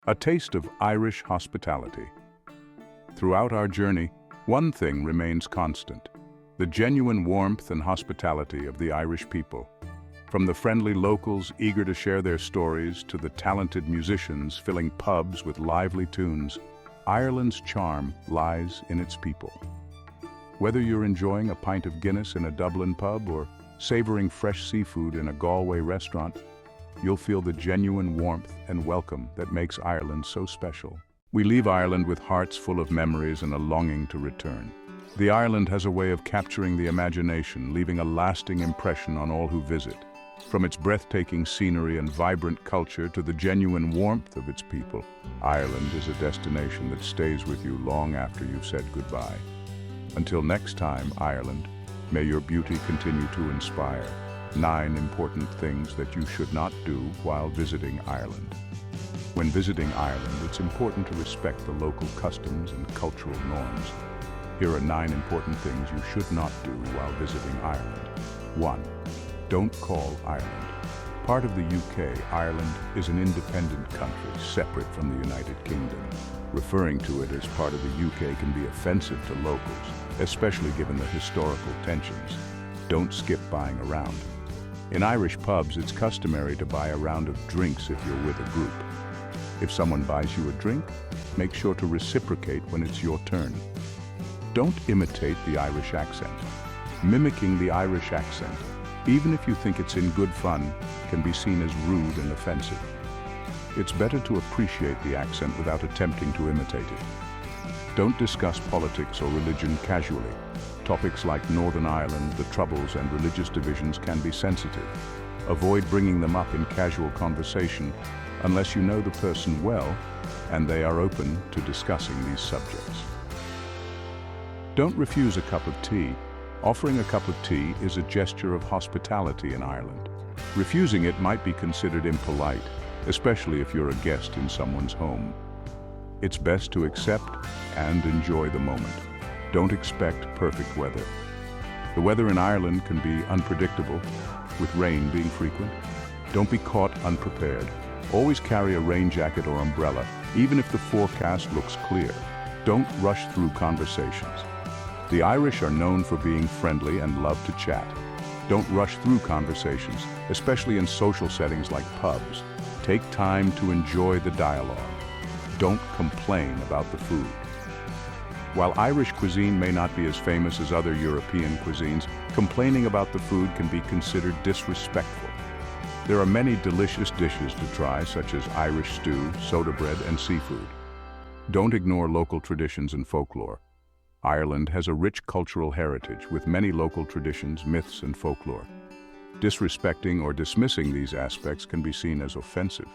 A taste of Irish hospitality. Throughout our journey, one thing remains constant: the genuine warmth and hospitality of the Irish people. From the friendly locals eager to share their stories to the talented musicians filling pubs with lively tunes, Ireland's charm lies in its people. Whether you're enjoying a pint of Guinness in a Dublin pub or savoring fresh seafood in a Galway restaurant, you'll feel the genuine warmth and welcome that makes Ireland so special. We leave Ireland with hearts full of memories and a longing to return. The island has a way of capturing the imagination, leaving a lasting impression on all who visit. From its breathtaking scenery and vibrant culture to the genuine warmth of its people, Ireland is a destination that stays with you long after you've said goodbye. Until next time, Ireland, may your beauty continue to inspire. 9 important things that you should not do while visiting Ireland. When visiting Ireland, it's important to respect the local customs and cultural norms. Here are 9 important things you should not do while visiting Ireland. 1. Don't call Ireland. Part of the UK, Ireland is an independent country, separate from the United Kingdom. Referring to it as part of the UK can be offensive to locals, especially given the historical tensions. Don't skip buying a round. In Irish pubs, it's customary to buy a round of drinks if you're with a group. If someone buys you a drink, make sure to reciprocate when it's your turn. Don't imitate the Irish accent. Mimicking the Irish accent, even if you think it's in good fun, can be seen as rude and offensive. It's better to appreciate the accent without attempting to imitate it. Don't discuss politics or religion casually. Topics like Northern Ireland, the Troubles, and religious divisions can be sensitive. Avoid bringing them up in casual conversation unless you know the person well and they are open to discussing these subjects. Don't refuse a cup of tea. Offering a cup of tea is a gesture of hospitality in Ireland. Refusing it might be considered impolite, especially if you're a guest in someone's home. It's best to accept and enjoy the moment. Don't expect perfect weather. The weather in Ireland can be unpredictable, with rain being frequent. Don't be caught unprepared. Always carry a rain jacket or umbrella, even if the forecast looks clear. Don't rush through conversations. The Irish are known for being friendly and love to chat. Don't rush through conversations, especially in social settings like pubs. Take time to enjoy the dialogue. Don't complain about the food. While Irish cuisine may not be as famous as other European cuisines, complaining about the food can be considered disrespectful. There are many delicious dishes to try, such as Irish stew, soda bread, and seafood. Don't ignore local traditions and folklore. Ireland has a rich cultural heritage with many local traditions, myths, and folklore. Disrespecting or dismissing these aspects can be seen as offensive.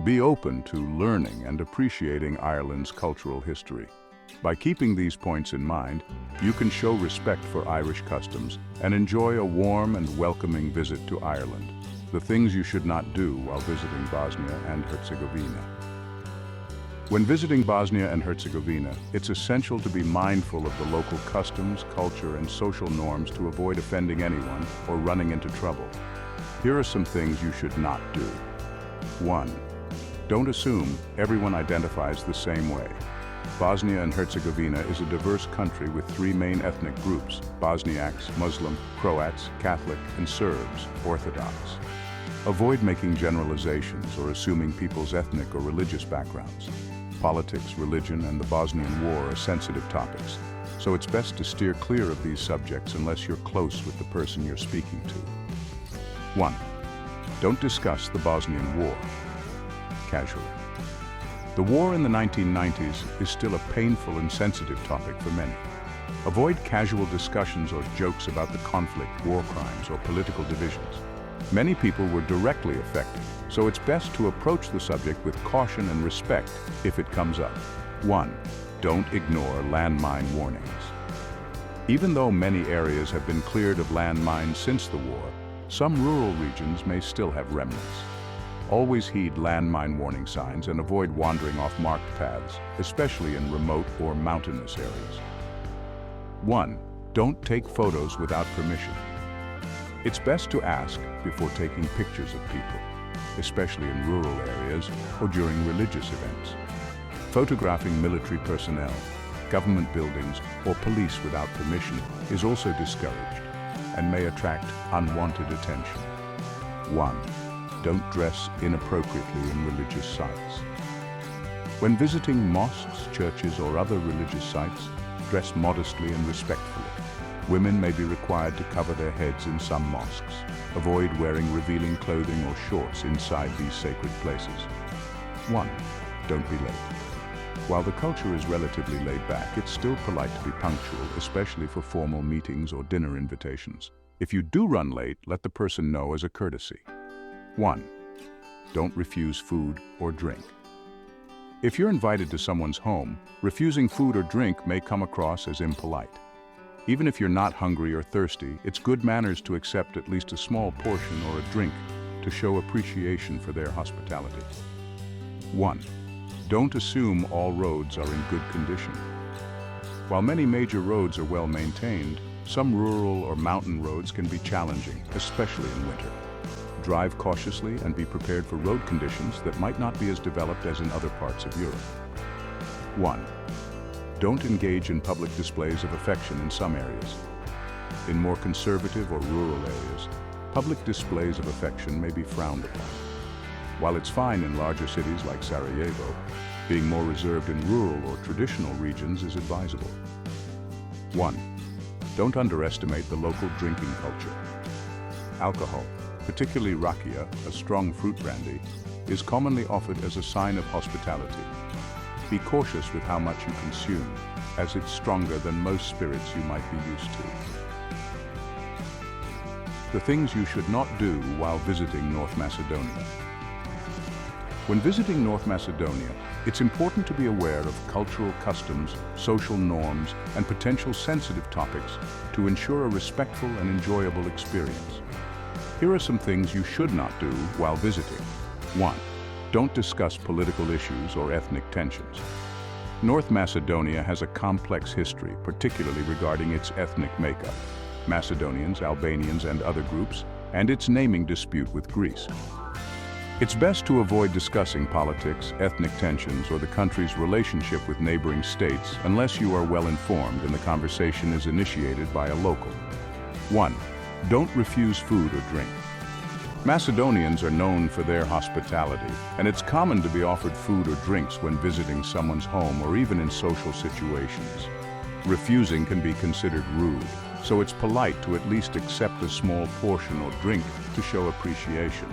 Be open to learning and appreciating Ireland's cultural history. By keeping these points in mind, you can show respect for Irish customs and enjoy a warm and welcoming visit to Ireland. The things you should not do while visiting Bosnia and Herzegovina. When visiting Bosnia and Herzegovina, it's essential to be mindful of the local customs, culture, and social norms to avoid offending anyone or running into trouble. Here are some things you should not do. 1. Don't assume everyone identifies the same way. Bosnia and Herzegovina is a diverse country with 3 main ethnic groups: Bosniaks, Muslim, Croats, Catholic, and Serbs, Orthodox. Avoid making generalizations or assuming people's ethnic or religious backgrounds. Politics, religion, and the Bosnian War are sensitive topics, so it's best to steer clear of these subjects unless you're close with the person you're speaking to. 1. Don't discuss the Bosnian War casually. The war in the 1990s is still a painful and sensitive topic for many. Avoid casual discussions or jokes about the conflict, war crimes, or political divisions. Many people were directly affected, so it's best to approach the subject with caution and respect if it comes up. 1. Don't ignore landmine warnings. Even though many areas have been cleared of landmines since the war, some rural regions may still have remnants. Always heed landmine warning signs and avoid wandering off marked paths, especially in remote or mountainous areas. 1. Don't take photos without permission. It's best to ask before taking pictures of people. especially in rural areas or during religious events. Photographing military personnel, government buildings, or police without permission is also discouraged and may attract unwanted attention. 1. Don't dress inappropriately in religious sites. When visiting mosques, churches, or other religious sites, dress modestly and respectfully. Women may be required to cover their heads in some mosques. Avoid wearing revealing clothing or shorts inside these sacred places. 1. Don't be late. While the culture is relatively laid back, it's still polite to be punctual, especially for formal meetings or dinner invitations. If you do run late, let the person know as a courtesy. 1. Don't refuse food or drink. If you're invited to someone's home, refusing food or drink may come across as impolite. Even if you're not hungry or thirsty, it's good manners to accept at least a small portion or a drink to show appreciation for their hospitality. 1. Don't assume all roads are in good condition. While many major roads are well maintained, some rural or mountain roads can be challenging, especially in winter. Drive cautiously and be prepared for road conditions that might not be as developed as in other parts of Europe. 1. Don't engage in public displays of affection in some areas. In more conservative or rural areas, public displays of affection may be frowned upon. While it's fine in larger cities like Sarajevo, being more reserved in rural or traditional regions is advisable. 1. Don't underestimate the local drinking culture. Alcohol, particularly rakia, a strong fruit brandy, is commonly offered as a sign of hospitality. Be cautious with how much you consume, as it's stronger than most spirits you might be used to. The things you should not do while visiting North Macedonia. When visiting North Macedonia, it's important to be aware of cultural customs, social norms, and potential sensitive topics to ensure a respectful and enjoyable experience. Here are some things you should not do while visiting. 1. Don't discuss political issues or ethnic tensions. North Macedonia has a complex history, particularly regarding its ethnic makeup, Macedonians, Albanians, and other groups, and its naming dispute with Greece. It's best to avoid discussing politics, ethnic tensions, or the country's relationship with neighboring states unless you are well informed and the conversation is initiated by a local. 1. Don't refuse food or drink. Macedonians are known for their hospitality, and it's common to be offered food or drinks when visiting someone's home or even in social situations. Refusing can be considered rude, so it's polite to at least accept a small portion or drink to show appreciation.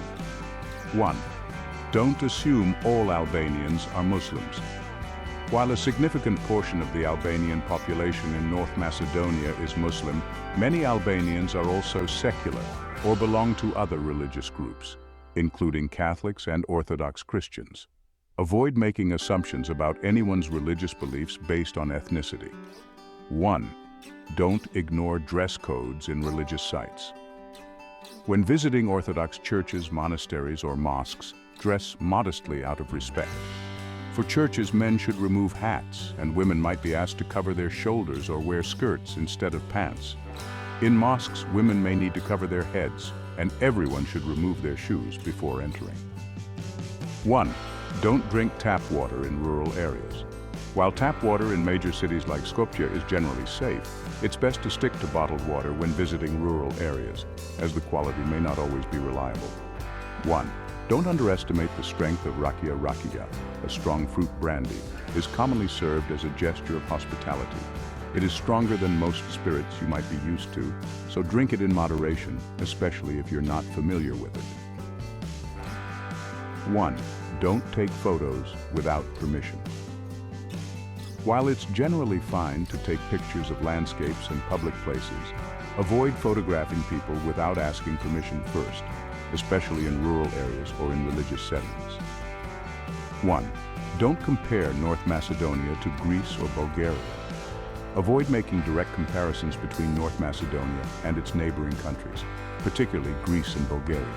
1. Don't assume all Albanians are Muslims. While a significant portion of the Albanian population in North Macedonia is Muslim, many Albanians are also secular or belong to other religious groups, including Catholics and Orthodox Christians. Avoid making assumptions about anyone's religious beliefs based on ethnicity. 1. Don't ignore dress codes in religious sites. When visiting Orthodox churches, monasteries, or mosques, dress modestly out of respect. For churches, men should remove hats, and women might be asked to cover their shoulders or wear skirts instead of pants. In mosques, women may need to cover their heads, and everyone should remove their shoes before entering. 1. Don't drink tap water in rural areas. While tap water in major cities like Skopje is generally safe, it's best to stick to bottled water when visiting rural areas, as the quality may not always be reliable. 1. Don't underestimate the strength of rakia, a strong fruit brandy, is commonly served as a gesture of hospitality. It is stronger than most spirits you might be used to, so drink it in moderation, especially if you're not familiar with it. 1. Don't take photos without permission. While it's generally fine to take pictures of landscapes and public places, avoid photographing people without asking permission first, especially in rural areas or in religious settings. 1. Don't compare North Macedonia to Greece or Bulgaria. Avoid making direct comparisons between North Macedonia and its neighboring countries, particularly Greece and Bulgaria.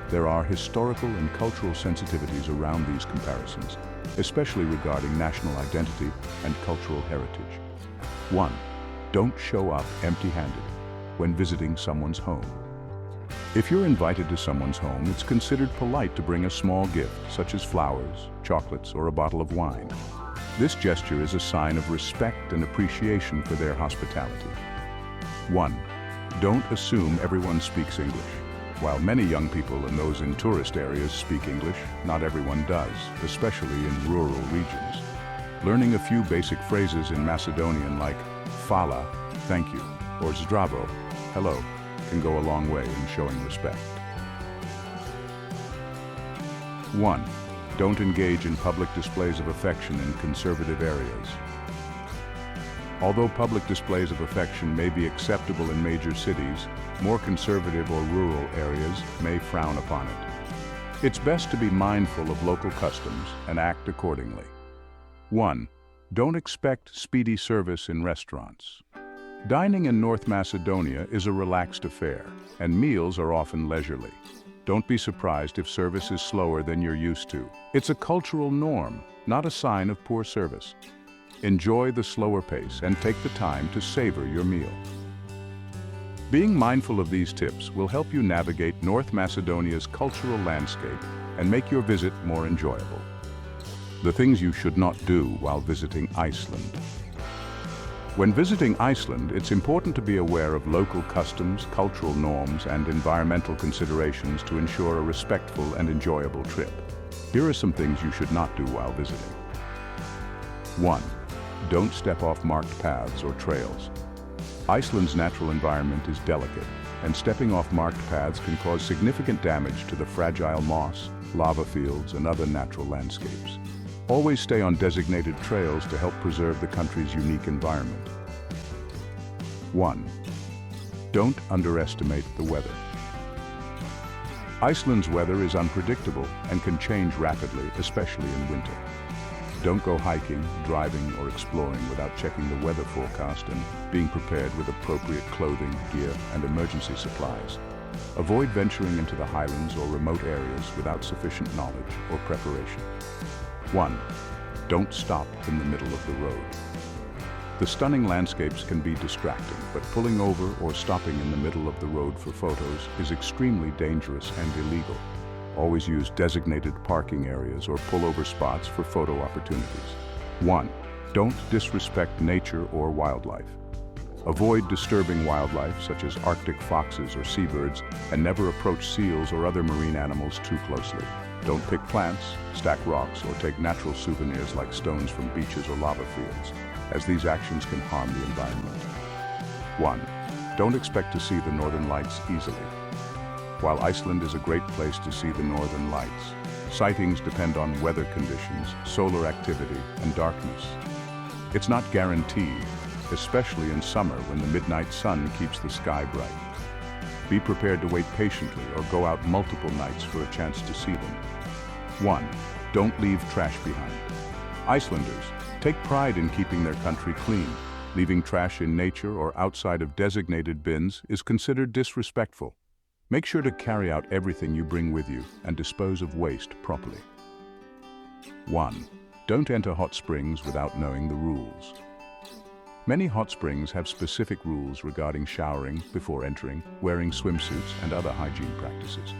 There are historical and cultural sensitivities around these comparisons, especially regarding national identity and cultural heritage. 1. Don't show up empty-handed when visiting someone's home. If you're invited to someone's home, it's considered polite to bring a small gift, such as flowers, chocolates, or a bottle of wine. This gesture is a sign of respect and appreciation for their hospitality. 1. Don't assume everyone speaks English. While many young people and those in tourist areas speak English, not everyone does, especially in rural regions. Learning a few basic phrases in Macedonian like "Fala," thank you, or "Zdravo," hello, can go a long way in showing respect. 1. Don't engage in public displays of affection in conservative areas. Although public displays of affection may be acceptable in major cities, more conservative or rural areas may frown upon it. It's best to be mindful of local customs and act accordingly. 1. Don't expect speedy service in restaurants. Dining in North Macedonia is a relaxed affair, and meals are often leisurely. Don't be surprised if service is slower than you're used to. It's a cultural norm, not a sign of poor service. Enjoy the slower pace and take the time to savor your meal. Being mindful of these tips will help you navigate North Macedonia's cultural landscape and make your visit more enjoyable. The things you should not do while visiting Iceland. When visiting Iceland, it's important to be aware of local customs, cultural norms, and environmental considerations to ensure a respectful and enjoyable trip. Here are some things you should not do while visiting. 1. Don't step off marked paths or trails. Iceland's natural environment is delicate, and stepping off marked paths can cause significant damage to the fragile moss, lava fields, and other natural landscapes. Always stay on designated trails to help preserve the country's unique environment. 1. Don't underestimate the weather. Iceland's weather is unpredictable and can change rapidly, especially in winter. Don't go hiking, driving, or exploring without checking the weather forecast and being prepared with appropriate clothing, gear, and emergency supplies. Avoid venturing into the highlands or remote areas without sufficient knowledge or preparation. 1. Don't stop in the middle of the road. The stunning landscapes can be distracting, but pulling over or stopping in the middle of the road for photos is extremely dangerous and illegal. Always use designated parking areas or pullover spots for photo opportunities. 1. Don't disrespect nature or wildlife. Avoid disturbing wildlife such as Arctic foxes or seabirds, and never approach seals or other marine animals too closely. Don't pick plants, stack rocks, or take natural souvenirs like stones from beaches or lava fields, as these actions can harm the environment. 1. Don't expect to see the northern lights easily. While Iceland is a great place to see the northern lights, sightings depend on weather conditions, solar activity, and darkness. It's not guaranteed, especially in summer when the midnight sun keeps the sky bright. Be prepared to wait patiently or go out multiple nights for a chance to see them. 1. Don't leave trash behind. Icelanders take pride in keeping their country clean. Leaving trash in nature or outside of designated bins is considered disrespectful. Make sure to carry out everything you bring with you and dispose of waste properly. 1. Don't enter hot springs without knowing the rules. Many hot springs have specific rules regarding showering before entering, wearing swimsuits, and other hygiene practices.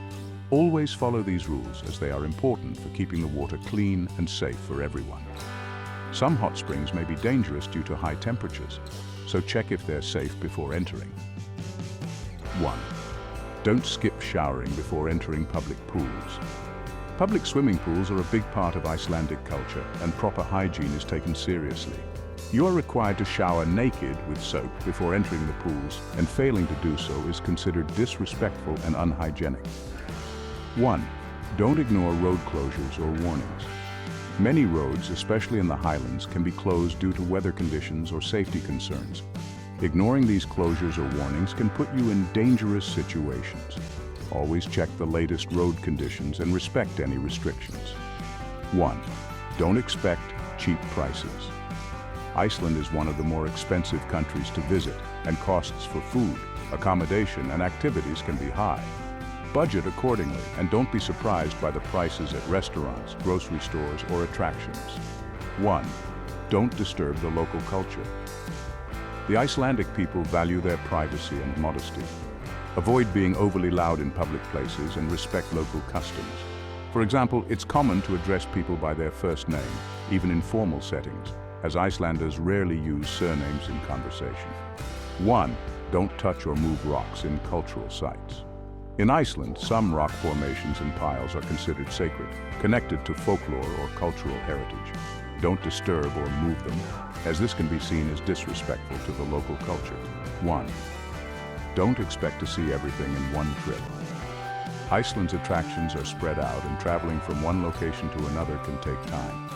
Always follow these rules as they are important for keeping the water clean and safe for everyone. Some hot springs may be dangerous due to high temperatures, so check if they're safe before entering. 1. Don't skip showering before entering public pools. Public swimming pools are a big part of Icelandic culture, and proper hygiene is taken seriously. You are required to shower naked with soap before entering the pools, and failing to do so is considered disrespectful and unhygienic. 1. Don't ignore road closures or warnings. Many roads, especially in the highlands, can be closed due to weather conditions or safety concerns. Ignoring these closures or warnings can put you in dangerous situations. Always check the latest road conditions and respect any restrictions. 1. Don't expect cheap prices. Iceland is one of the more expensive countries to visit, and costs for food, accommodation, and activities can be high. Budget accordingly, and don't be surprised by the prices at restaurants, grocery stores, or attractions. 1. Don't disturb the local culture. The Icelandic people value their privacy and modesty. Avoid being overly loud in public places and respect local customs. For example, it's common to address people by their first name, even in formal settings, as Icelanders rarely use surnames in conversation. 1. Don't touch or move rocks in cultural sites. In Iceland, some rock formations and piles are considered sacred, connected to folklore or cultural heritage. Don't disturb or move them, as this can be seen as disrespectful to the local culture. 1. Don't expect to see everything in one trip. Iceland's attractions are spread out, and traveling from one location to another can take time.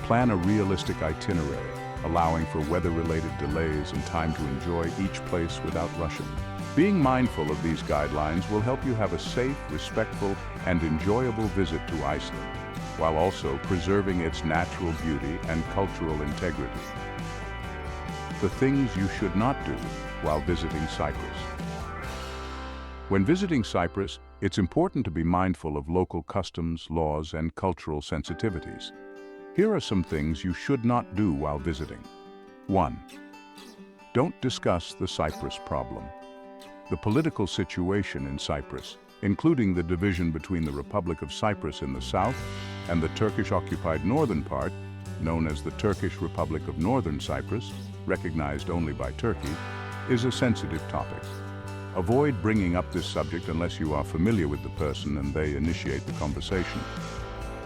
Plan a realistic itinerary, allowing for weather-related delays and time to enjoy each place without rushing. Being mindful of these guidelines will help you have a safe, respectful, and enjoyable visit to Iceland, while also preserving its natural beauty and cultural integrity. The things you should not do while visiting Cyprus. When visiting Cyprus, it's important to be mindful of local customs, laws, and cultural sensitivities. Here are some things you should not do while visiting. 1. Don't discuss the Cyprus problem. The political situation in Cyprus, including the division between the Republic of Cyprus in the south and the Turkish-occupied northern part, known as the Turkish Republic of Northern Cyprus, recognized only by Turkey, is a sensitive topic. Avoid bringing up this subject unless you are familiar with the person and they initiate the conversation.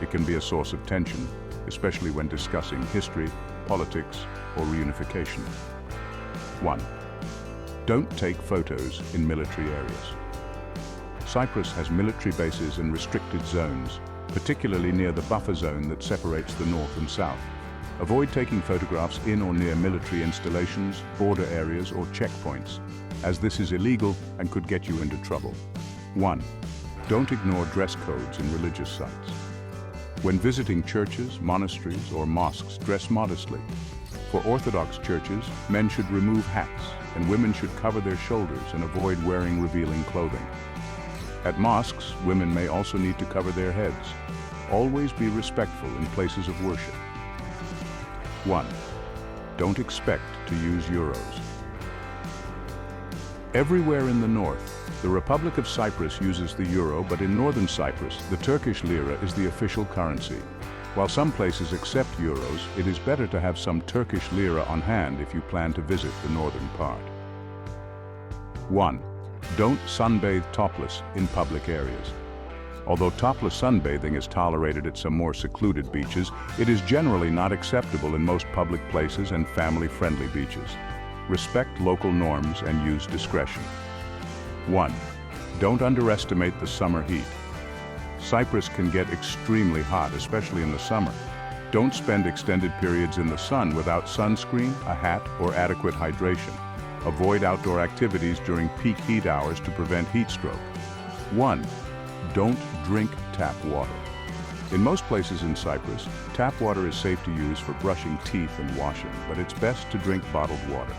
It can be a source of tension, especially when discussing history, politics, or reunification. 1. Don't take photos in military areas. Cyprus has military bases and restricted zones, particularly near the buffer zone that separates the north and south. Avoid taking photographs in or near military installations, border areas, or checkpoints, as this is illegal and could get you into trouble. 1. Don't ignore dress codes in religious sites. When visiting churches, monasteries, or mosques, dress modestly. For Orthodox churches, men should remove hats, and women should cover their shoulders and avoid wearing revealing clothing. At mosques, women may also need to cover their heads. Always be respectful in places of worship. 1. Don't expect to use euros. Everywhere in the north, the Republic of Cyprus uses the euro, but in northern Cyprus, the Turkish lira is the official currency. While some places accept euros, it is better to have some Turkish lira on hand if you plan to visit the northern part. 1. Don't sunbathe topless in public areas. Although topless sunbathing is tolerated at some more secluded beaches, it is generally not acceptable in most public places and family-friendly beaches. Respect local norms and use discretion. 1. Don't underestimate the summer heat. Cyprus can get extremely hot, especially in the summer. Don't spend extended periods in the sun without sunscreen, a hat, or adequate hydration. Avoid outdoor activities during peak heat hours to prevent heat stroke. 1. Don't drink tap water. In most places in Cyprus, tap water is safe to use for brushing teeth and washing, but it's best to drink bottled water.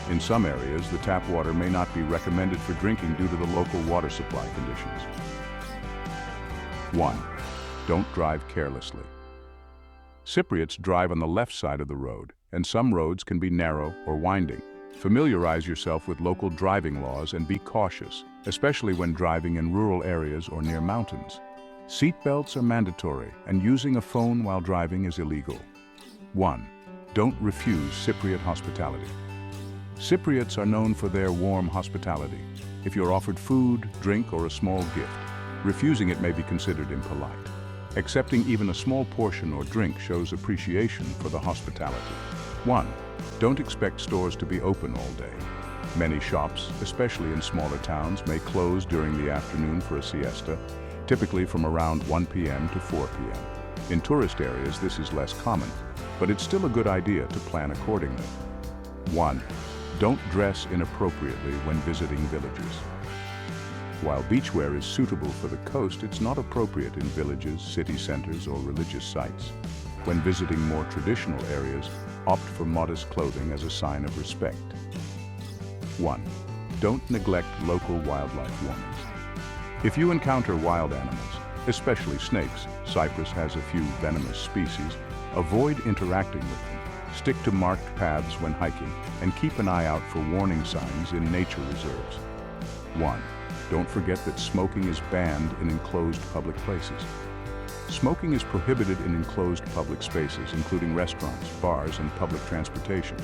In some areas, the tap water may not be recommended for drinking due to the local water supply conditions. 1. Don't drive carelessly. Cypriots drive on the left side of the road, and some roads can be narrow or winding. Familiarize yourself with local driving laws and be cautious, especially when driving in rural areas or near mountains. Seatbelts are mandatory, and using a phone while driving is illegal. 1. Don't refuse Cypriot hospitality. Cypriots are known for their warm hospitality. If you're offered food, drink, or a small gift, refusing it may be considered impolite. Accepting even a small portion or drink shows appreciation for the hospitality. 1. Don't expect stores to be open all day. Many shops, especially in smaller towns, may close during the afternoon for a siesta, typically from around 1 p.m. to 4 p.m. In tourist areas, this is less common, but it's still a good idea to plan accordingly. 1. Don't dress inappropriately when visiting villages. While beachwear is suitable for the coast, it's not appropriate in villages, city centers, or religious sites. When visiting more traditional areas, opt for modest clothing as a sign of respect. 1. Don't neglect local wildlife warnings. If you encounter wild animals, especially snakes, Cyprus has a few venomous species, avoid interacting with them. Stick to marked paths when hiking, and keep an eye out for warning signs in nature reserves. 1. Don't forget that smoking is banned in enclosed public places. Smoking is prohibited in enclosed public spaces, including restaurants, bars, and public transportation.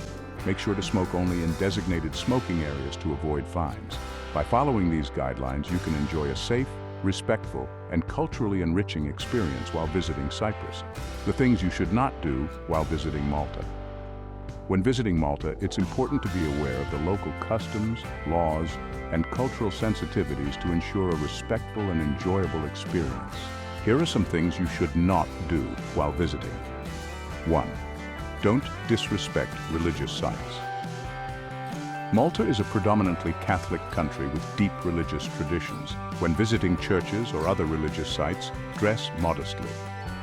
Make sure to smoke only in designated smoking areas to avoid fines. By following these guidelines, you can enjoy a safe, respectful, and culturally enriching experience while visiting Cyprus. The things you should not do while visiting Malta. When visiting Malta, it's important to be aware of the local customs, laws, and cultural sensitivities to ensure a respectful and enjoyable experience. Here are some things you should not do while visiting. 1. Don't disrespect religious sites. Malta is a predominantly Catholic country with deep religious traditions. When visiting churches or other religious sites, dress modestly.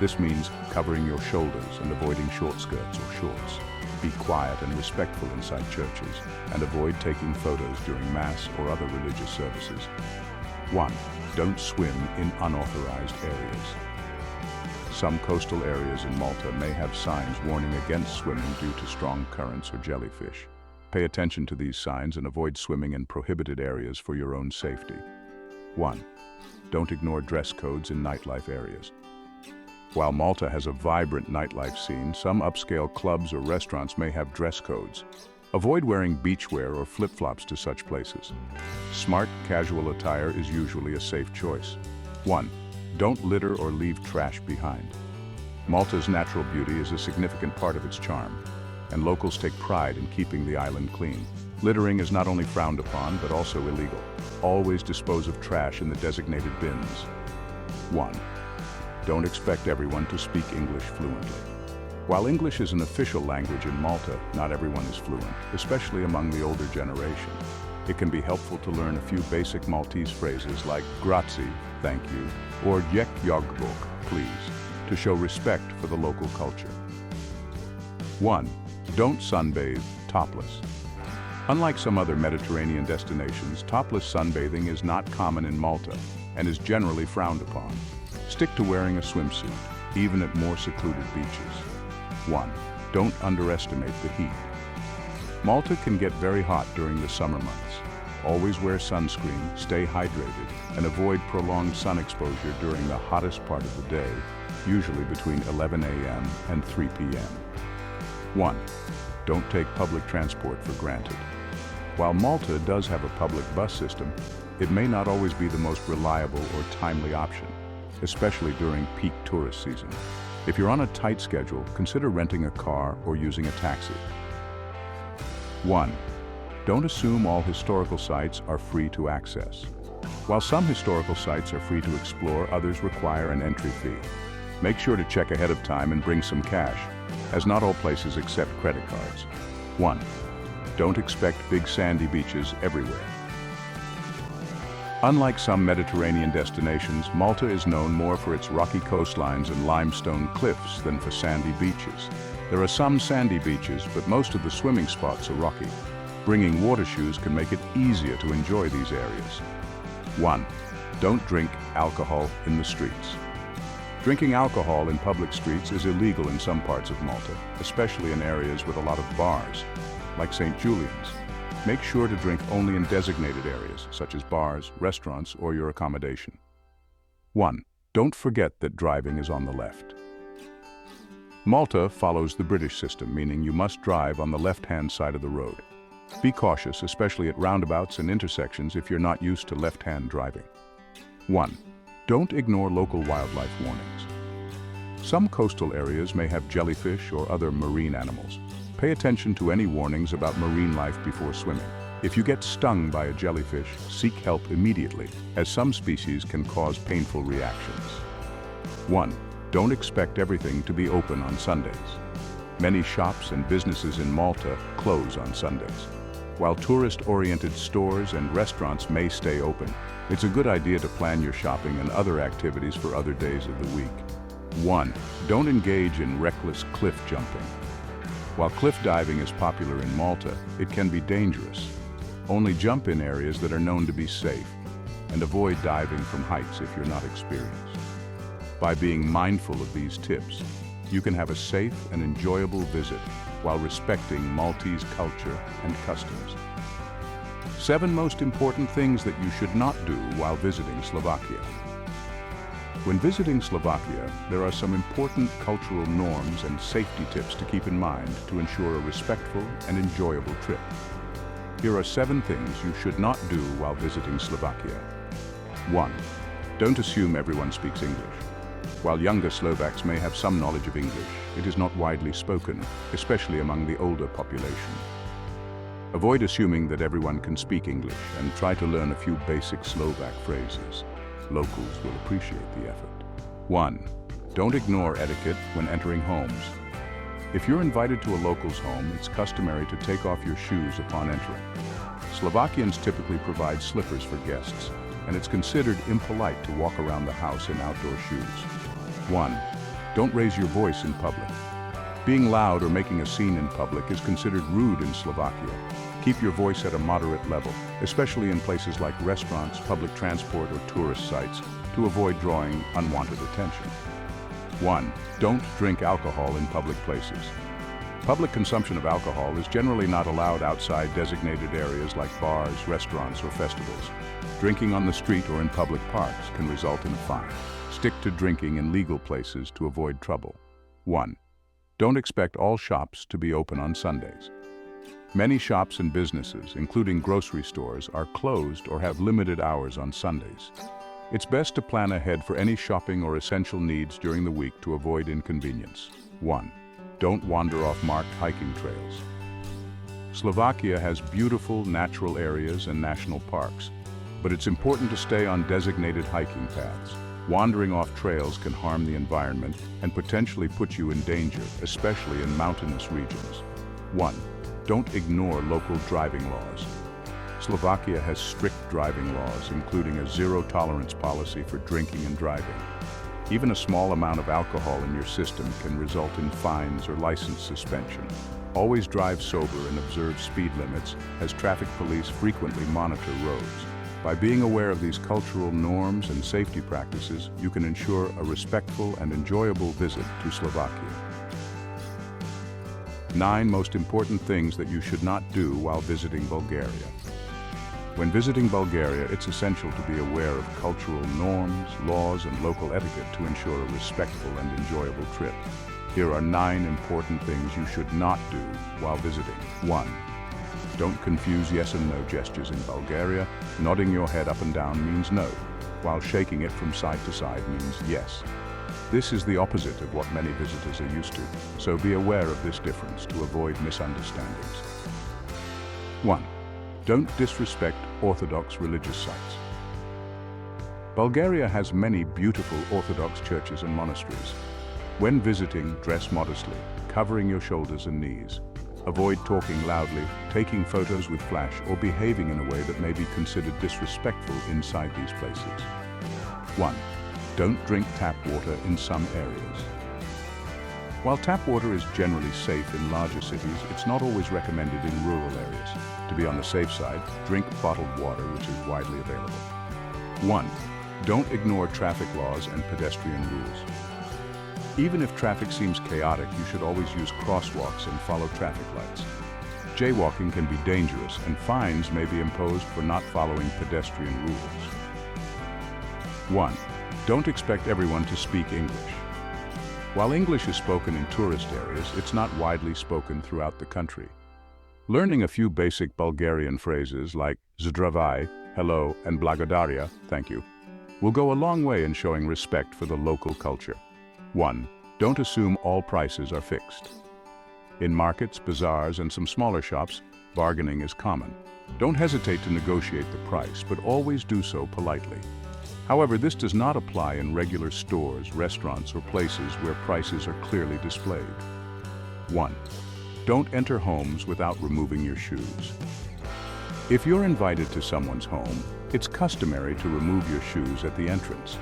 This means covering your shoulders and avoiding short skirts or shorts. Be quiet and respectful inside churches, and avoid taking photos during Mass or other religious services. 1. Don't swim in unauthorized areas. Some coastal areas in Malta may have signs warning against swimming due to strong currents or jellyfish. Pay attention to these signs and avoid swimming in prohibited areas for your own safety. 1. Don't ignore dress codes in nightlife areas. While Malta has a vibrant nightlife scene, some upscale clubs or restaurants may have dress codes. Avoid wearing beachwear or flip-flops to such places. Smart, casual attire is usually a safe choice. 1. Don't litter or leave trash behind. Malta's natural beauty is a significant part of its charm, and locals take pride in keeping the island clean. Littering is not only frowned upon, but also illegal. Always dispose of trash in the designated bins. 1. Don't expect everyone to speak English fluently. While English is an official language in Malta, not everyone is fluent, especially among the older generation. It can be helpful to learn a few basic Maltese phrases like grazie, thank you, or jek jogbok, please, to show respect for the local culture. 1. Don't sunbathe topless. Unlike some other Mediterranean destinations, topless sunbathing is not common in Malta and is generally frowned upon. Stick to wearing a swimsuit, even at more secluded beaches. 1. Don't underestimate the heat. Malta can get very hot during the summer months. Always wear sunscreen, stay hydrated, and avoid prolonged sun exposure during the hottest part of the day, usually between 11 a.m. and 3 p.m. 1. Don't take public transport for granted. While Malta does have a public bus system, it may not always be the most reliable or timely option, especially during peak tourist season. If you're on a tight schedule, consider renting a car or using a taxi. 1. Don't assume all historical sites are free to access. While some historical sites are free to explore, others require an entry fee. Make sure to check ahead of time and bring some cash, as not all places accept credit cards. 1. Don't expect big sandy beaches everywhere. Unlike some Mediterranean destinations, Malta is known more for its rocky coastlines and limestone cliffs than for sandy beaches. There are some sandy beaches, but most of the swimming spots are rocky. Bringing water shoes can make it easier to enjoy these areas. 1. Don't drink alcohol in the streets. Drinking alcohol in public streets is illegal in some parts of Malta, especially in areas with a lot of bars, like St. Julian's. Make sure to drink only in designated areas, such as bars, restaurants, or your accommodation. 1. Don't forget that driving is on the left. Malta follows the British system, meaning you must drive on the left-hand side of the road. Be cautious, especially at roundabouts and intersections if you're not used to left-hand driving. 1. Don't ignore local wildlife warnings. Some coastal areas may have jellyfish or other marine animals. Pay attention to any warnings about marine life before swimming. If you get stung by a jellyfish, seek help immediately, as some species can cause painful reactions. 1. Don't expect everything to be open on Sundays. Many shops and businesses in Malta close on Sundays. While tourist-oriented stores and restaurants may stay open, it's a good idea to plan your shopping and other activities for other days of the week. 1. Don't engage in reckless cliff jumping. While cliff diving is popular in Malta, it can be dangerous. Only jump in areas that are known to be safe, and avoid diving from heights if you're not experienced. By being mindful of these tips, you can have a safe and enjoyable visit while respecting Maltese culture and customs. 7 most important things that you should not do while visiting Slovakia. When visiting Slovakia, there are some important cultural norms and safety tips to keep in mind to ensure a respectful and enjoyable trip. Here are 7 things you should not do while visiting Slovakia. 1. Don't assume everyone speaks English. While younger Slovaks may have some knowledge of English, it is not widely spoken, especially among the older population. Avoid assuming that everyone can speak English and try to learn a few basic Slovak phrases. Locals will appreciate the effort. 1. Don't ignore etiquette when entering homes. If you're invited to a local's home, it's customary to take off your shoes upon entering. Slovakians typically provide slippers for guests, and it's considered impolite to walk around the house in outdoor shoes. 1. Don't raise your voice in public. Being loud or making a scene in public is considered rude in Slovakia. Keep your voice at a moderate level, especially in places like restaurants, public transport, or tourist sites, to avoid drawing unwanted attention. 1. Don't drink alcohol in public places. Public consumption of alcohol is generally not allowed outside designated areas like bars, restaurants, or festivals. Drinking on the street or in public parks can result in a fine. Stick to drinking in legal places to avoid trouble. 1. Don't expect all shops to be open on Sundays. Many shops and businesses, including grocery stores, are closed or have limited hours on Sundays. It's best to plan ahead for any shopping or essential needs during the week to avoid inconvenience. 1. Don't wander off marked hiking trails. Slovakia has beautiful natural areas and national parks, but it's important to stay on designated hiking paths. Wandering off trails can harm the environment and potentially put you in danger, especially in mountainous regions. 1. Don't ignore local driving laws. Slovakia has strict driving laws, including a zero-tolerance policy for drinking and driving. Even a small amount of alcohol in your system can result in fines or license suspension. Always drive sober and observe speed limits, as traffic police frequently monitor roads. By being aware of these cultural norms and safety practices, you can ensure a respectful and enjoyable visit to Slovakia. 9 most important things that you should not do while visiting Bulgaria. When visiting Bulgaria, it's essential to be aware of cultural norms, laws, and local etiquette to ensure a respectful and enjoyable trip. Here are 9 important things you should not do while visiting. 1. Don't confuse yes and no gestures in Bulgaria. Nodding your head up and down means no, while shaking it from side to side means yes. This is the opposite of what many visitors are used to, so be aware of this difference to avoid misunderstandings. 1. Don't disrespect Orthodox religious sites. Bulgaria has many beautiful Orthodox churches and monasteries. When visiting, dress modestly, covering your shoulders and knees. Avoid talking loudly, taking photos with flash, or behaving in a way that may be considered disrespectful inside these places. 1. Don't drink tap water in some areas. While tap water is generally safe in larger cities, it's not always recommended in rural areas. To be on the safe side, drink bottled water, which is widely available. 1. Don't ignore traffic laws and pedestrian rules. Even if traffic seems chaotic, you should always use crosswalks and follow traffic lights. Jaywalking can be dangerous, and fines may be imposed for not following pedestrian rules. 1. Don't expect everyone to speak English. While English is spoken in tourist areas, it's not widely spoken throughout the country. Learning a few basic Bulgarian phrases like zdravai, hello, and blagodaria, thank you, will go a long way in showing respect for the local culture. 1. Don't assume all prices are fixed. In markets, bazaars, and some smaller shops, bargaining is common. Don't hesitate to negotiate the price, but always do so politely. However, this does not apply in regular stores, restaurants, or places where prices are clearly displayed. 1. Don't enter homes without removing your shoes. If you're invited to someone's home, it's customary to remove your shoes at the entrance.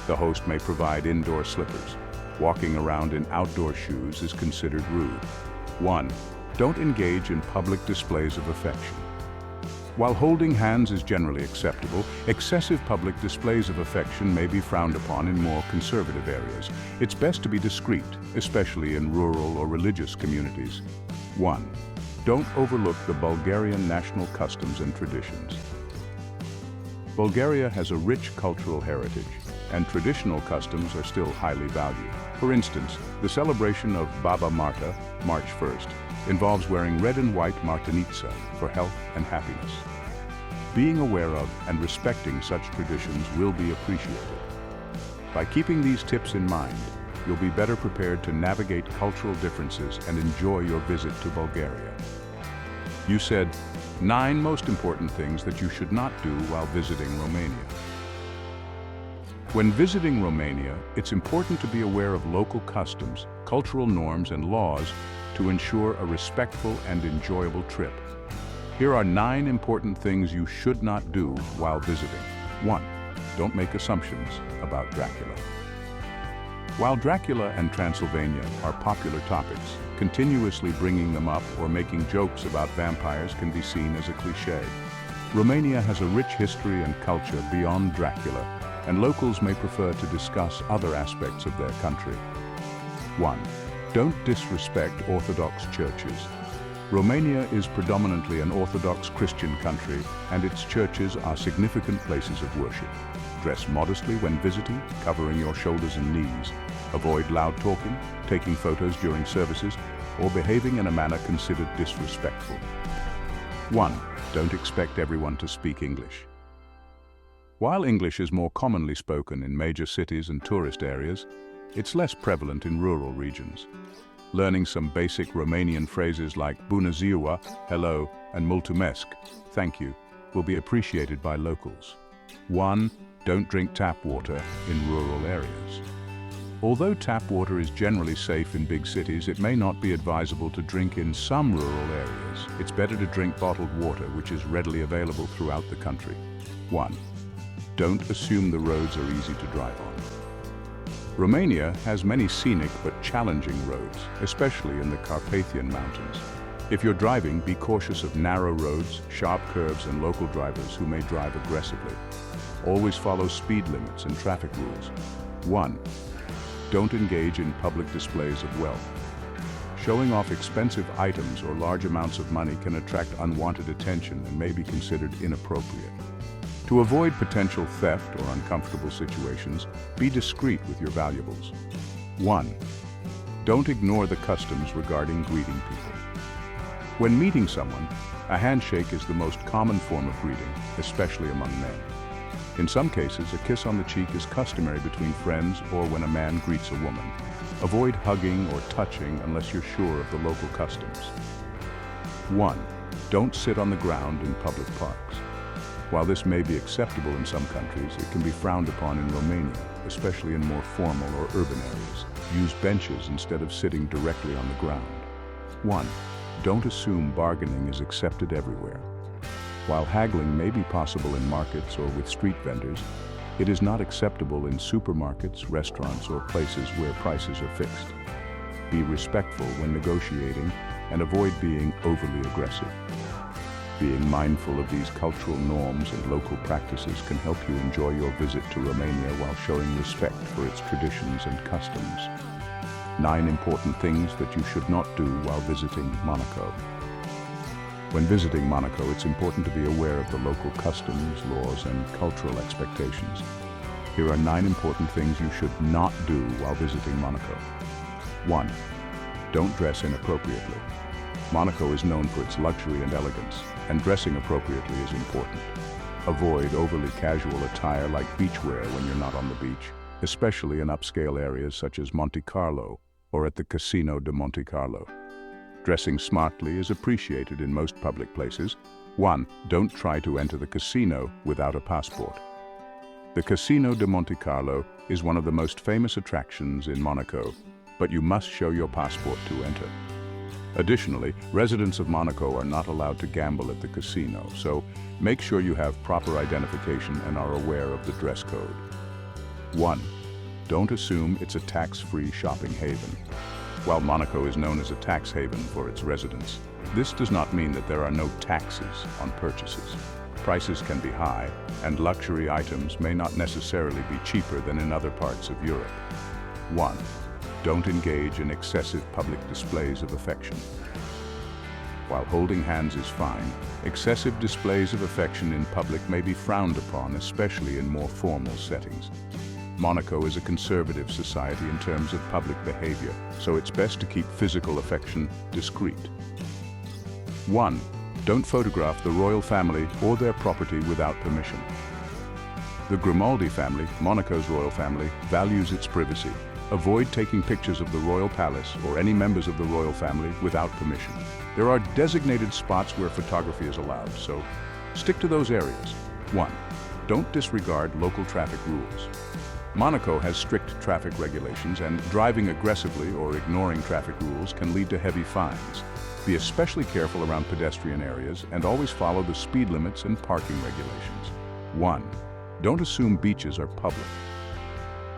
The host may provide indoor slippers. Walking around in outdoor shoes is considered rude. 1. Don't engage in public displays of affection. While holding hands is generally acceptable, excessive public displays of affection may be frowned upon in more conservative areas. It's best to be discreet, especially in rural or religious communities. 1. Don't overlook the Bulgarian national customs and traditions. Bulgaria has a rich cultural heritage, and traditional customs are still highly valued. For instance, the celebration of Baba Marta, March 1st, involves wearing red and white martinitsa for health and happiness. Being aware of and respecting such traditions will be appreciated. By keeping these tips in mind, you'll be better prepared to navigate cultural differences and enjoy your visit to Bulgaria. You said 9 most important things that you should not do while visiting Romania. When visiting Romania, it's important to be aware of local customs, cultural norms, and laws to ensure a respectful and enjoyable trip. Here are 9 important things you should not do while visiting. 1. Don't make assumptions about Dracula. While Dracula and Transylvania are popular topics, continuously bringing them up or making jokes about vampires can be seen as a cliché. Romania has a rich history and culture beyond Dracula, and locals may prefer to discuss other aspects of their country. 1. Don't disrespect Orthodox churches. Romania is predominantly an Orthodox Christian country, and its churches are significant places of worship. Dress modestly when visiting, covering your shoulders and knees. Avoid loud talking, taking photos during services, or behaving in a manner considered disrespectful. 1. Don't expect everyone to speak English. While English is more commonly spoken in major cities and tourist areas, it's less prevalent in rural regions. Learning some basic Romanian phrases like bună ziua, hello, and mulțumesc, thank you, will be appreciated by locals. 1. Don't drink tap water in rural areas. Although tap water is generally safe in big cities, it may not be advisable to drink in some rural areas. It's better to drink bottled water, which is readily available throughout the country. 1. Don't assume the roads are easy to drive on. Romania has many scenic but challenging roads, especially in the Carpathian Mountains. If you're driving, be cautious of narrow roads, sharp curves, and local drivers who may drive aggressively. Always follow speed limits and traffic rules. 1. Don't engage in public displays of wealth. Showing off expensive items or large amounts of money can attract unwanted attention and may be considered inappropriate. To avoid potential theft or uncomfortable situations, be discreet with your valuables. 1. Don't ignore the customs regarding greeting people. When meeting someone, a handshake is the most common form of greeting, especially among men. In some cases, a kiss on the cheek is customary between friends or when a man greets a woman. Avoid hugging or touching unless you're sure of the local customs. 1. Don't sit on the ground in public parks. While this may be acceptable in some countries, it can be frowned upon in Romania, especially in more formal or urban areas. Use benches instead of sitting directly on the ground. 1. Don't assume bargaining is accepted everywhere. While haggling may be possible in markets or with street vendors, it is not acceptable in supermarkets, restaurants, or places where prices are fixed. Be respectful when negotiating and avoid being overly aggressive. Being mindful of these cultural norms and local practices can help you enjoy your visit to Romania while showing respect for its traditions and customs. 9 important things that you should not do while visiting Monaco. When visiting Monaco, it's important to be aware of the local customs, laws, and cultural expectations. Here are 9 important things you should not do while visiting Monaco. 1. Don't dress inappropriately. Monaco is known for its luxury and elegance, and dressing appropriately is important. Avoid overly casual attire like beachwear when you're not on the beach, especially in upscale areas such as Monte Carlo or at the Casino de Monte Carlo. Dressing smartly is appreciated in most public places. 1. Don't try to enter the casino without a passport. The Casino de Monte Carlo is one of the most famous attractions in Monaco, but you must show your passport to enter. Additionally, residents of Monaco are not allowed to gamble at the casino, so make sure you have proper identification and are aware of the dress code. 1. Don't assume it's a tax-free shopping haven. While Monaco is known as a tax haven for its residents, this does not mean that there are no taxes on purchases. Prices can be high, and luxury items may not necessarily be cheaper than in other parts of Europe. 1. Don't engage in excessive public displays of affection. While holding hands is fine, excessive displays of affection in public may be frowned upon, especially in more formal settings. Monaco is a conservative society in terms of public behavior, so it's best to keep physical affection discreet. 1. Don't photograph the royal family or their property without permission. The Grimaldi family, Monaco's royal family, values its privacy. Avoid taking pictures of the royal palace or any members of the royal family without permission. There are designated spots where photography is allowed, so stick to those areas. 1. Don't disregard local traffic rules. Monaco has strict traffic regulations, and driving aggressively or ignoring traffic rules can lead to heavy fines. Be especially careful around pedestrian areas and always follow the speed limits and parking regulations. 1. Don't assume beaches are public.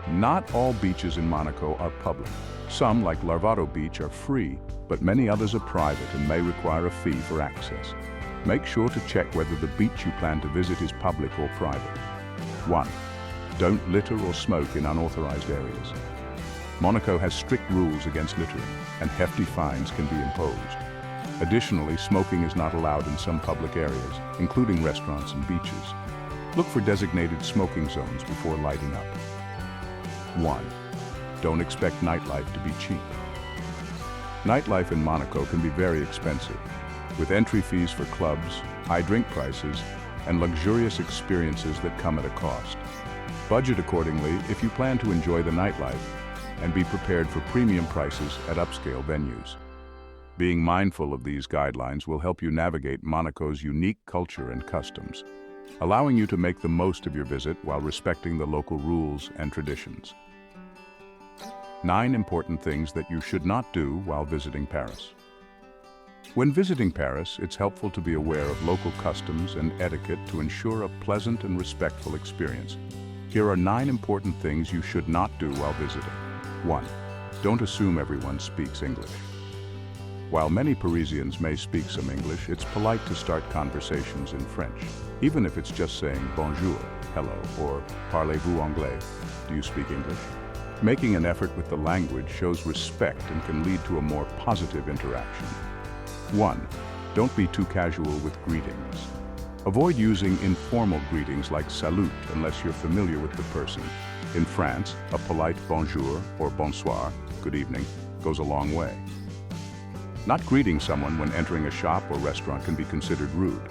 Not all beaches in Monaco are public. Some, like Larvado Beach, are free, but many others are private and may require a fee for access. Make sure to check whether the beach you plan to visit is public or private. 1. Don't litter or smoke in unauthorized areas. Monaco has strict rules against littering, and hefty fines can be imposed. Additionally, smoking is not allowed in some public areas, including restaurants and beaches. Look for designated smoking zones before lighting up. 1. Don't expect nightlife to be cheap. Nightlife in Monaco can be very expensive, with entry fees for clubs, high drink prices, and luxurious experiences that come at a cost. Budget accordingly if you plan to enjoy the nightlife, and be prepared for premium prices at upscale venues. Being mindful of these guidelines will help you navigate Monaco's unique culture and customs, allowing you to make the most of your visit while respecting the local rules and traditions. 9 important things that you should not do while visiting Paris. When visiting Paris, it's helpful to be aware of local customs and etiquette to ensure a pleasant and respectful experience. Here are 9 important things you should not do while visiting. 1. Don't assume everyone speaks English. While many Parisians may speak some English, it's polite to start conversations in French, even if it's just saying bonjour, hello, or parlez-vous anglais? Do you speak English? Making an effort with the language shows respect and can lead to a more positive interaction. 1. Don't be too casual with greetings. Avoid using informal greetings like salut unless you're familiar with the person. In France, a polite bonjour or bonsoir, good evening, goes a long way. Not greeting someone when entering a shop or restaurant can be considered rude.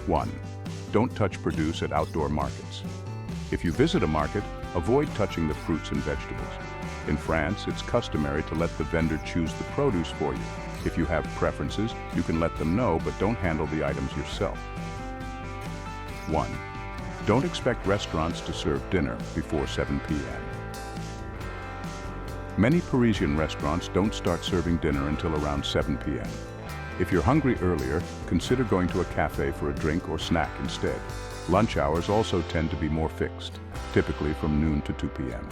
1. Don't touch produce at outdoor markets. If you visit a market, avoid touching the fruits and vegetables. In France, it's customary to let the vendor choose the produce for you. If you have preferences, you can let them know, but don't handle the items yourself. 1. Don't expect restaurants to serve dinner before 7 p.m. Many Parisian restaurants don't start serving dinner until around 7 p.m. If you're hungry earlier, consider going to a cafe for a drink or snack instead. Lunch hours also tend to be more fixed, typically from noon to 2 p.m.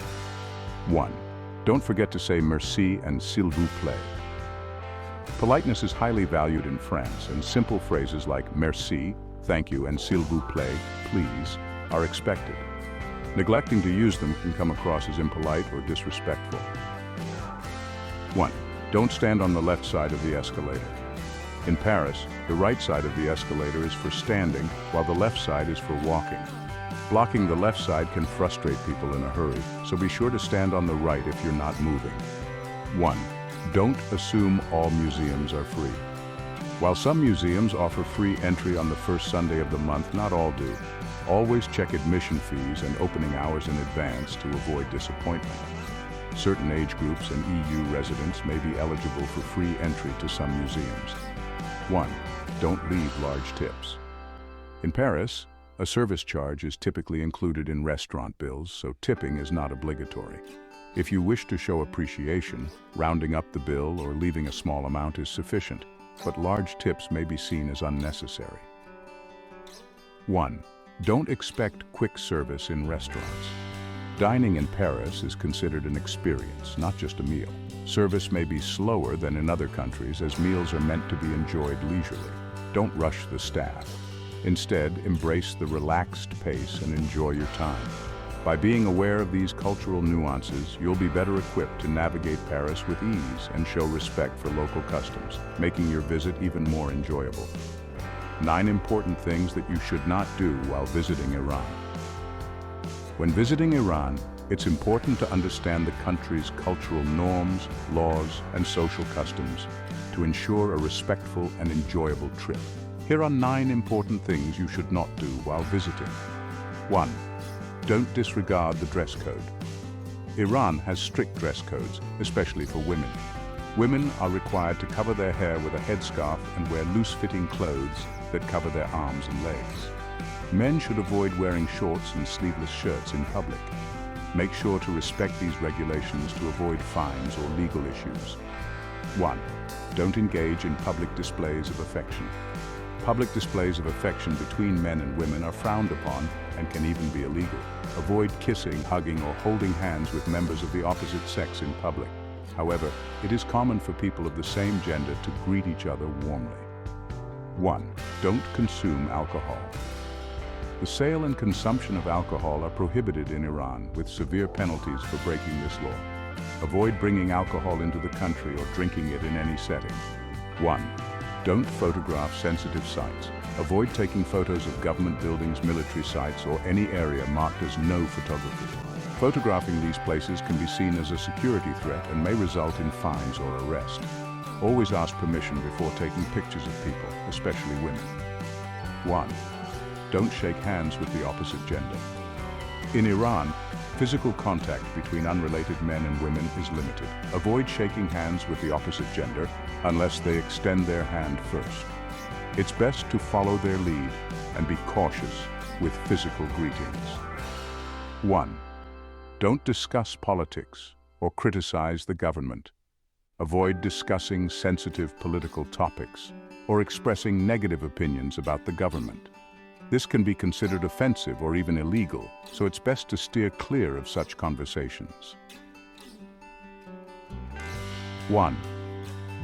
1. Don't forget to say merci and s'il vous plaît. Politeness is highly valued in France, and simple phrases like merci, thank you, and s'il vous plaît, please, are expected. Neglecting to use them can come across as impolite or disrespectful. 1. Don't stand on the left side of the escalator. In Paris, the right side of the escalator is for standing, while the left side is for walking. Blocking the left side can frustrate people in a hurry, so be sure to stand on the right if you're not moving. 1. Don't assume all museums are free. While some museums offer free entry on the first Sunday of the month, not all do. Always check admission fees and opening hours in advance to avoid disappointment. Certain age groups and EU residents may be eligible for free entry to some museums. 1. Don't leave large tips. In Paris, a service charge is typically included in restaurant bills, so tipping is not obligatory. If you wish to show appreciation, rounding up the bill or leaving a small amount is sufficient, but large tips may be seen as unnecessary. 1. Don't expect quick service in restaurants. Dining in Paris is considered an experience, not just a meal. Service may be slower than in other countries, as meals are meant to be enjoyed leisurely. Don't rush the staff. Instead, embrace the relaxed pace and enjoy your time. By being aware of these cultural nuances, you'll be better equipped to navigate Paris with ease and show respect for local customs, making your visit even more enjoyable. 9 important things that you should not do while visiting Iran. When visiting Iran, it's important to understand the country's cultural norms, laws, and social customs to ensure a respectful and enjoyable trip. Here are 9 important things you should not do while visiting. 1. Don't disregard the dress code. Iran has strict dress codes, especially for women. Women are required to cover their hair with a headscarf and wear loose-fitting clothes that cover their arms and legs. Men should avoid wearing shorts and sleeveless shirts in public. Make sure to respect these regulations to avoid fines or legal issues. 1. Don't engage in public displays of affection. Public displays of affection between men and women are frowned upon and can even be illegal. Avoid kissing, hugging, or holding hands with members of the opposite sex in public. However, it is common for people of the same gender to greet each other warmly. 1. Don't consume alcohol. The sale and consumption of alcohol are prohibited in Iran, with severe penalties for breaking this law. Avoid bringing alcohol into the country or drinking it in any setting. 1. Don't photograph sensitive sites. Avoid taking photos of government buildings, military sites, or any area marked as no photography. Photographing these places can be seen as a security threat and may result in fines or arrest. Always ask permission before taking pictures of people, especially women. 1. Don't shake hands with the opposite gender. In Iran, physical contact between unrelated men and women is limited. Avoid shaking hands with the opposite gender unless they extend their hand first. It's best to follow their lead and be cautious with physical greetings. 1. Don't discuss politics or criticize the government. Avoid discussing sensitive political topics or expressing negative opinions about the government. This can be considered offensive or even illegal, so it's best to steer clear of such conversations. 1.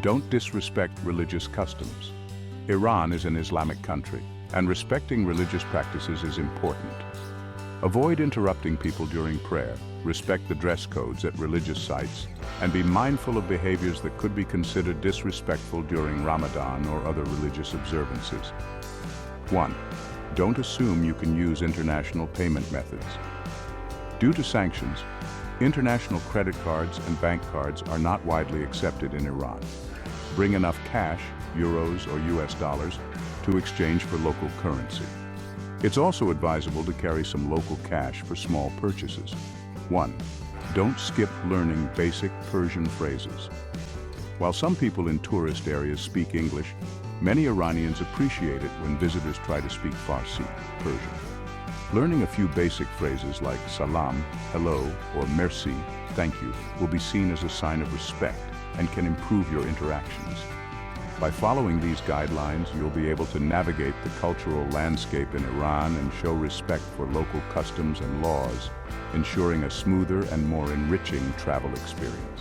Don't disrespect religious customs. Iran is an Islamic country, and respecting religious practices is important. Avoid interrupting people during prayer, respect the dress codes at religious sites, and be mindful of behaviors that could be considered disrespectful during Ramadan or other religious observances. 1. Don't assume you can use international payment methods. Due to sanctions, international credit cards and bank cards are not widely accepted in Iran. Bring enough cash, euros or US dollars, to exchange for local currency. It's also advisable to carry some local cash for small purchases. 1. Don't skip learning basic Persian phrases. While some people in tourist areas speak English, many Iranians appreciate it when visitors try to speak Farsi, Persian. Learning a few basic phrases like salam, hello, or merci, thank you, will be seen as a sign of respect and can improve your interactions. By following these guidelines, you'll be able to navigate the cultural landscape in Iran and show respect for local customs and laws, ensuring a smoother and more enriching travel experience.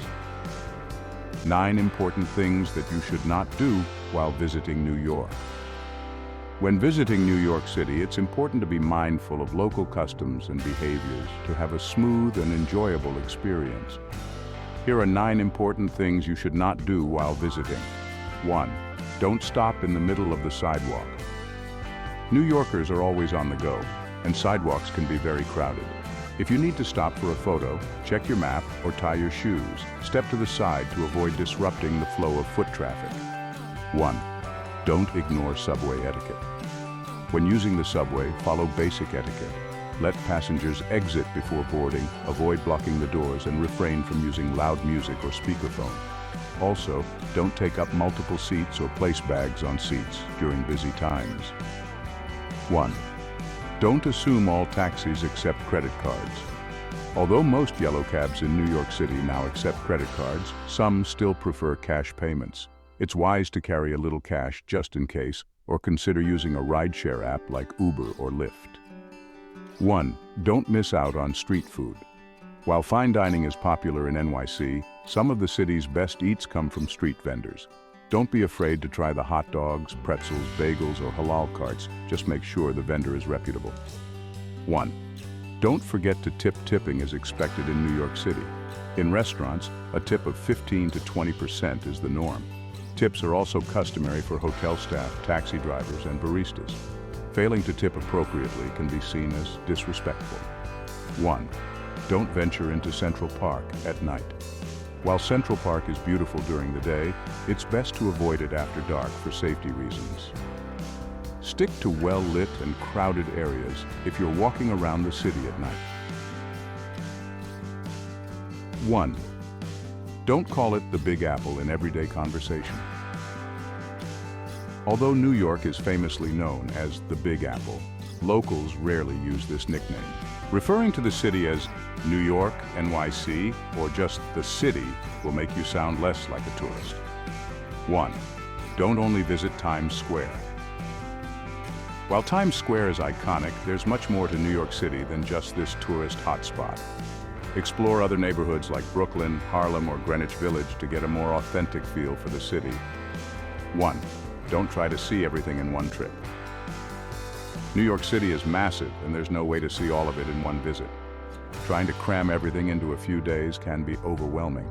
9 important things that you should not do while visiting New York. When visiting New York City, it's important to be mindful of local customs and behaviors to have a smooth and enjoyable experience. Here are 9 important things you should not do while visiting. 1. Don't stop in the middle of the sidewalk. New Yorkers are always on the go, and sidewalks can be very crowded. If you need to stop for a photo, check your map or tie your shoes. Step to the side to avoid disrupting the flow of foot traffic. 1. Don't ignore subway etiquette. When using the subway, follow basic etiquette. Let passengers exit before boarding, avoid blocking the doors, and refrain from using loud music or speakerphone. Also, don't take up multiple seats or place bags on seats during busy times. 1. Don't assume all taxis accept credit cards. Although most yellow cabs in New York City now accept credit cards, some still prefer cash payments. It's wise to carry a little cash just in case, or consider using a rideshare app like Uber or Lyft. 1. Don't miss out on street food. While fine dining is popular in NYC, some of the city's best eats come from street vendors. Don't be afraid to try the hot dogs, pretzels, bagels, or halal carts. Just make sure the vendor is reputable. 1. Don't forget to tip. Tipping is expected in New York City. In restaurants, a tip of 15 to 20% is the norm. Tips are also customary for hotel staff, taxi drivers, and baristas. Failing to tip appropriately can be seen as disrespectful. 1. Don't venture into Central Park at night. While Central Park is beautiful during the day, it's best to avoid it after dark for safety reasons. Stick to well-lit and crowded areas if you're walking around the city at night. 1. Don't call it the Big Apple in everyday conversation. Although New York is famously known as the Big Apple, locals rarely use this nickname. Referring to the city as New York, NYC, or just the city will make you sound less like a tourist. 1. Don't only visit Times Square. While Times Square is iconic, there's much more to New York City than just this tourist hotspot. Explore other neighborhoods like Brooklyn, Harlem, or Greenwich Village to get a more authentic feel for the city. 1. Don't try to see everything in one trip. New York City is massive, and there's no way to see all of it in one visit. Trying to cram everything into a few days can be overwhelming.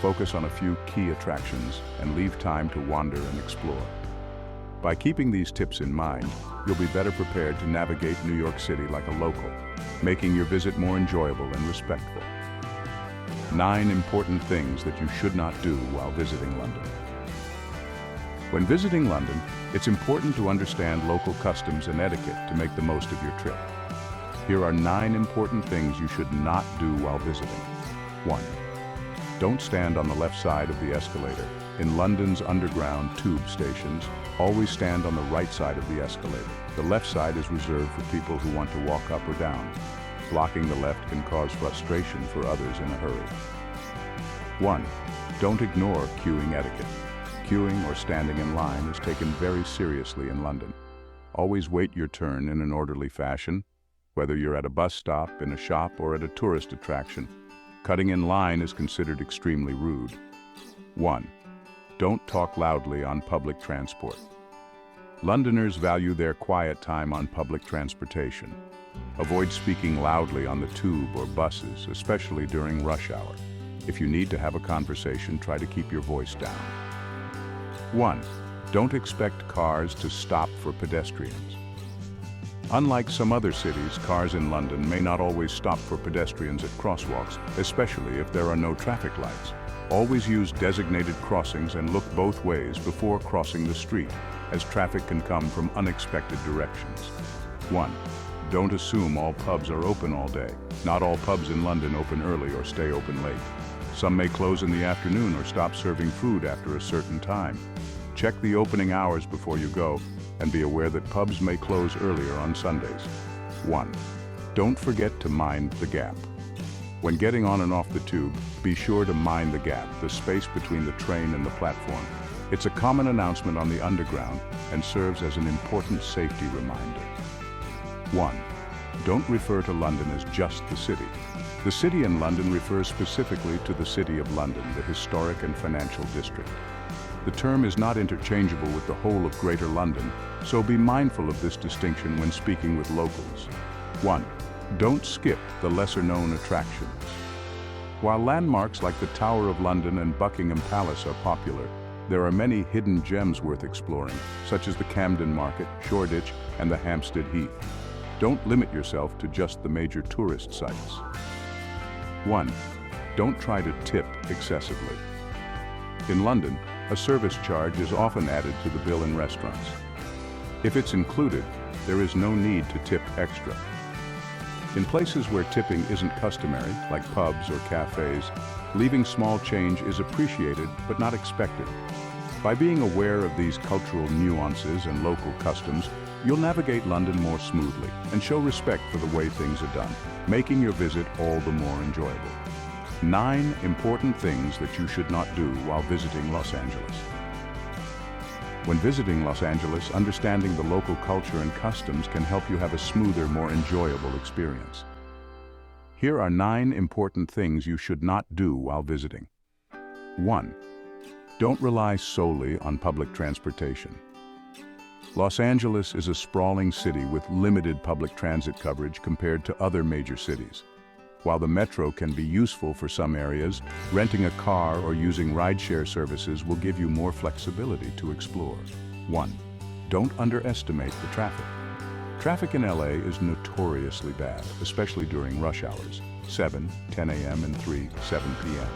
Focus on a few key attractions and leave time to wander and explore. By keeping these tips in mind, you'll be better prepared to navigate New York City like a local, making your visit more enjoyable and respectful. 9 important things that you should not do while visiting London. When visiting London, it's important to understand local customs and etiquette to make the most of your trip. Here are 9 important things you should not do while visiting. 1. Don't stand on the left side of the escalator. In London's underground tube stations, always stand on the right side of the escalator. The left side is reserved for people who want to walk up or down. Blocking the left can cause frustration for others in a hurry. 1. Don't ignore queuing etiquette. Queuing or standing in line is taken very seriously in London. Always wait your turn in an orderly fashion, whether you're at a bus stop, in a shop, or at a tourist attraction. Cutting in line is considered extremely rude. 1. Don't talk loudly on public transport. Londoners value their quiet time on public transportation. Avoid speaking loudly on the tube or buses, especially during rush hour. If you need to have a conversation, try to keep your voice down. 1. Don't expect cars to stop for pedestrians. Unlike some other cities, cars in London may not always stop for pedestrians at crosswalks, especially if there are no traffic lights. Always use designated crossings and look both ways before crossing the street, as traffic can come from unexpected directions. 1. Don't assume all pubs are open all day. Not all pubs in London open early or stay open late. Some may close in the afternoon or stop serving food after a certain time. Check the opening hours before you go, and be aware that pubs may close earlier on Sundays. 1. Don't forget to mind the gap. When getting on and off the tube, be sure to mind the gap, the space between the train and the platform. It's a common announcement on the underground and serves as an important safety reminder. 1. Don't refer to London as just the city. The city in London refers specifically to the City of London, the historic and financial district. The term is not interchangeable with the whole of Greater London, so be mindful of this distinction when speaking with locals. 1. Don't skip the lesser-known attractions. While landmarks like the Tower of London and Buckingham Palace are popular, there are many hidden gems worth exploring, such as the Camden Market, Shoreditch, and the Hampstead Heath. Don't limit yourself to just the major tourist sites. 1. Don't try to tip excessively. In London, a service charge is often added to the bill in restaurants. If it's included, there is no need to tip extra. In places where tipping isn't customary, like pubs or cafes, leaving small change is appreciated but not expected. By being aware of these cultural nuances and local customs, you'll navigate London more smoothly and show respect for the way things are done, making your visit all the more enjoyable. 9 important things that you should not do while visiting Los Angeles. When visiting Los Angeles, understanding the local culture and customs can help you have a smoother, more enjoyable experience. Here are 9 important things you should not do while visiting. 1. Don't rely solely on public transportation. Los Angeles is a sprawling city with limited public transit coverage compared to other major cities. While the metro can be useful for some areas, renting a car or using rideshare services will give you more flexibility to explore. 1. Don't underestimate the traffic. Traffic in LA is notoriously bad, especially during rush hours, 7, 10 a.m. and 3, 7 p.m.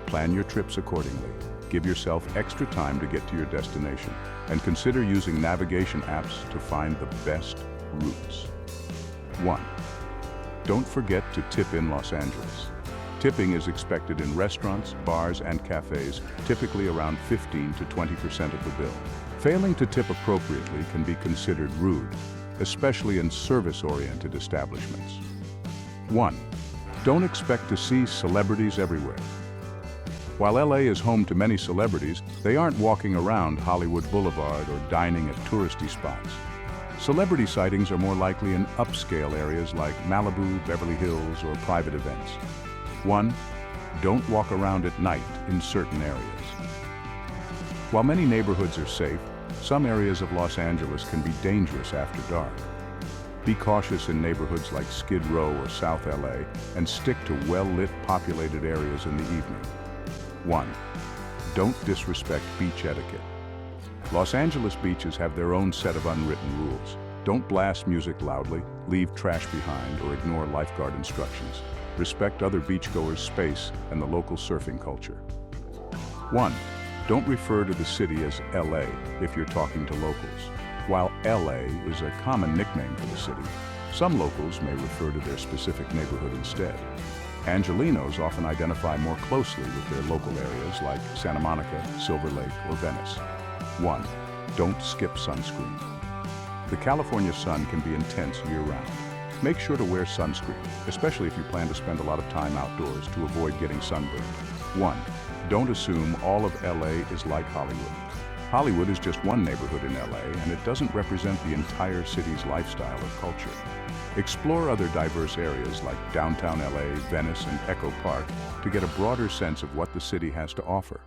Plan your trips accordingly. Give yourself extra time to get to your destination, and consider using navigation apps to find the best routes. 1. Don't forget to tip in Los Angeles. Tipping is expected in restaurants, bars, and cafes, typically around 15 to 20% of the bill. Failing to tip appropriately can be considered rude, especially in service-oriented establishments. 1. Don't expect to see celebrities everywhere. While LA is home to many celebrities, they aren't walking around Hollywood Boulevard or dining at touristy spots. Celebrity sightings are more likely in upscale areas like Malibu, Beverly Hills, or private events. 1. Don't walk around at night in certain areas. While many neighborhoods are safe, some areas of Los Angeles can be dangerous after dark. Be cautious in neighborhoods like Skid Row or South LA, and stick to well-lit, populated areas in the evening. 1. Don't disrespect beach etiquette. Los Angeles beaches have their own set of unwritten rules. Don't blast music loudly, leave trash behind, or ignore lifeguard instructions. Respect other beachgoers' space and the local surfing culture. 1. Don't refer to the city as LA if you're talking to locals. While LA is a common nickname for the city, some locals may refer to their specific neighborhood instead. Angelenos often identify more closely with their local areas like Santa Monica, Silver Lake, or Venice. 1. Don't skip sunscreen. The California sun can be intense year-round. Make sure to wear sunscreen, especially if you plan to spend a lot of time outdoors, to avoid getting sunburned. 1. Don't assume all of LA is like Hollywood. Hollywood is just one neighborhood in LA, and it doesn't represent the entire city's lifestyle or culture. Explore other diverse areas like downtown LA, Venice, and Echo Park to get a broader sense of what the city has to offer.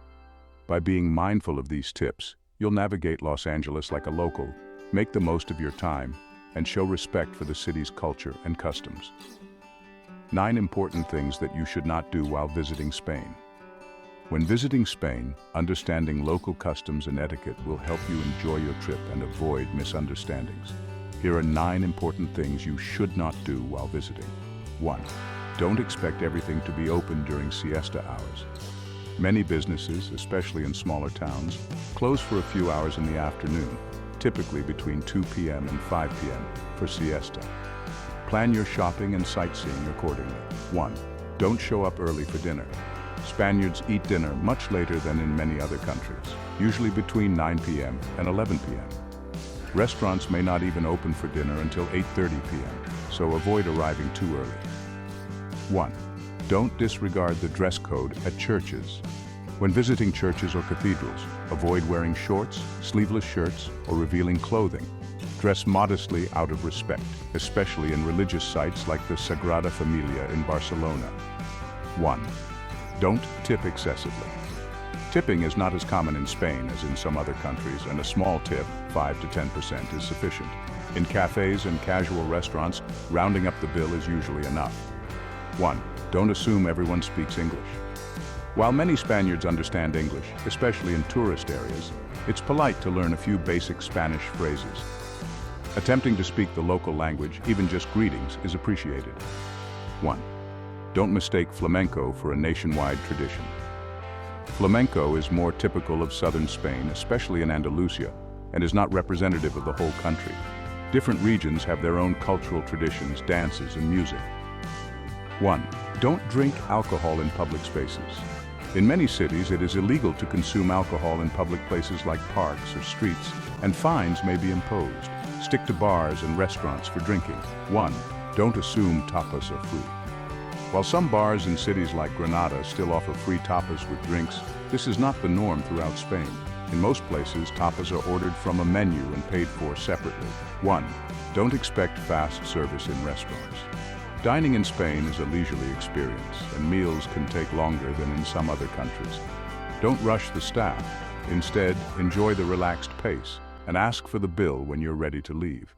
By being mindful of these tips, you'll navigate Los Angeles like a local, make the most of your time, and show respect for the city's culture and customs. 9 important things that you should not do while visiting Spain. When visiting Spain, understanding local customs and etiquette will help you enjoy your trip and avoid misunderstandings. Here are 9 important things you should not do while visiting. 1. Don't expect everything to be open during siesta hours. Many businesses, especially in smaller towns, close for a few hours in the afternoon, typically between 2 p.m. and 5 p.m. for siesta. Plan your shopping and sightseeing accordingly. 1. Don't show up early for dinner. Spaniards eat dinner much later than in many other countries, usually between 9 p.m. and 11 p.m. Restaurants may not even open for dinner until 8:30 p.m., so avoid arriving too early. 1. Don't disregard the dress code at churches. When visiting churches or cathedrals, avoid wearing shorts, sleeveless shirts, or revealing clothing. Dress modestly out of respect, especially in religious sites like the Sagrada Familia in Barcelona. 1. Don't tip excessively. Tipping is not as common in Spain as in some other countries, and a small tip, 5 to 10%, is sufficient. In cafes and casual restaurants, rounding up the bill is usually enough. 1. Don't assume everyone speaks English. While many Spaniards understand English, especially in tourist areas, it's polite to learn a few basic Spanish phrases. Attempting to speak the local language, even just greetings, is appreciated. 1. Don't mistake flamenco for a nationwide tradition. Flamenco is more typical of southern Spain, especially in Andalusia, and is not representative of the whole country. Different regions have their own cultural traditions, dances, and music. 1. Don't drink alcohol in public spaces. In many cities, it is illegal to consume alcohol in public places like parks or streets, and fines may be imposed. Stick to bars and restaurants for drinking. 1. Don't assume tapas are free. While some bars in cities like Granada still offer free tapas with drinks, this is not the norm throughout Spain. In most places, tapas are ordered from a menu and paid for separately. 1. Don't expect fast service in restaurants. Dining in Spain is a leisurely experience, and meals can take longer than in some other countries. Don't rush the staff. Instead, enjoy the relaxed pace. and ask for the bill when you're ready to leave.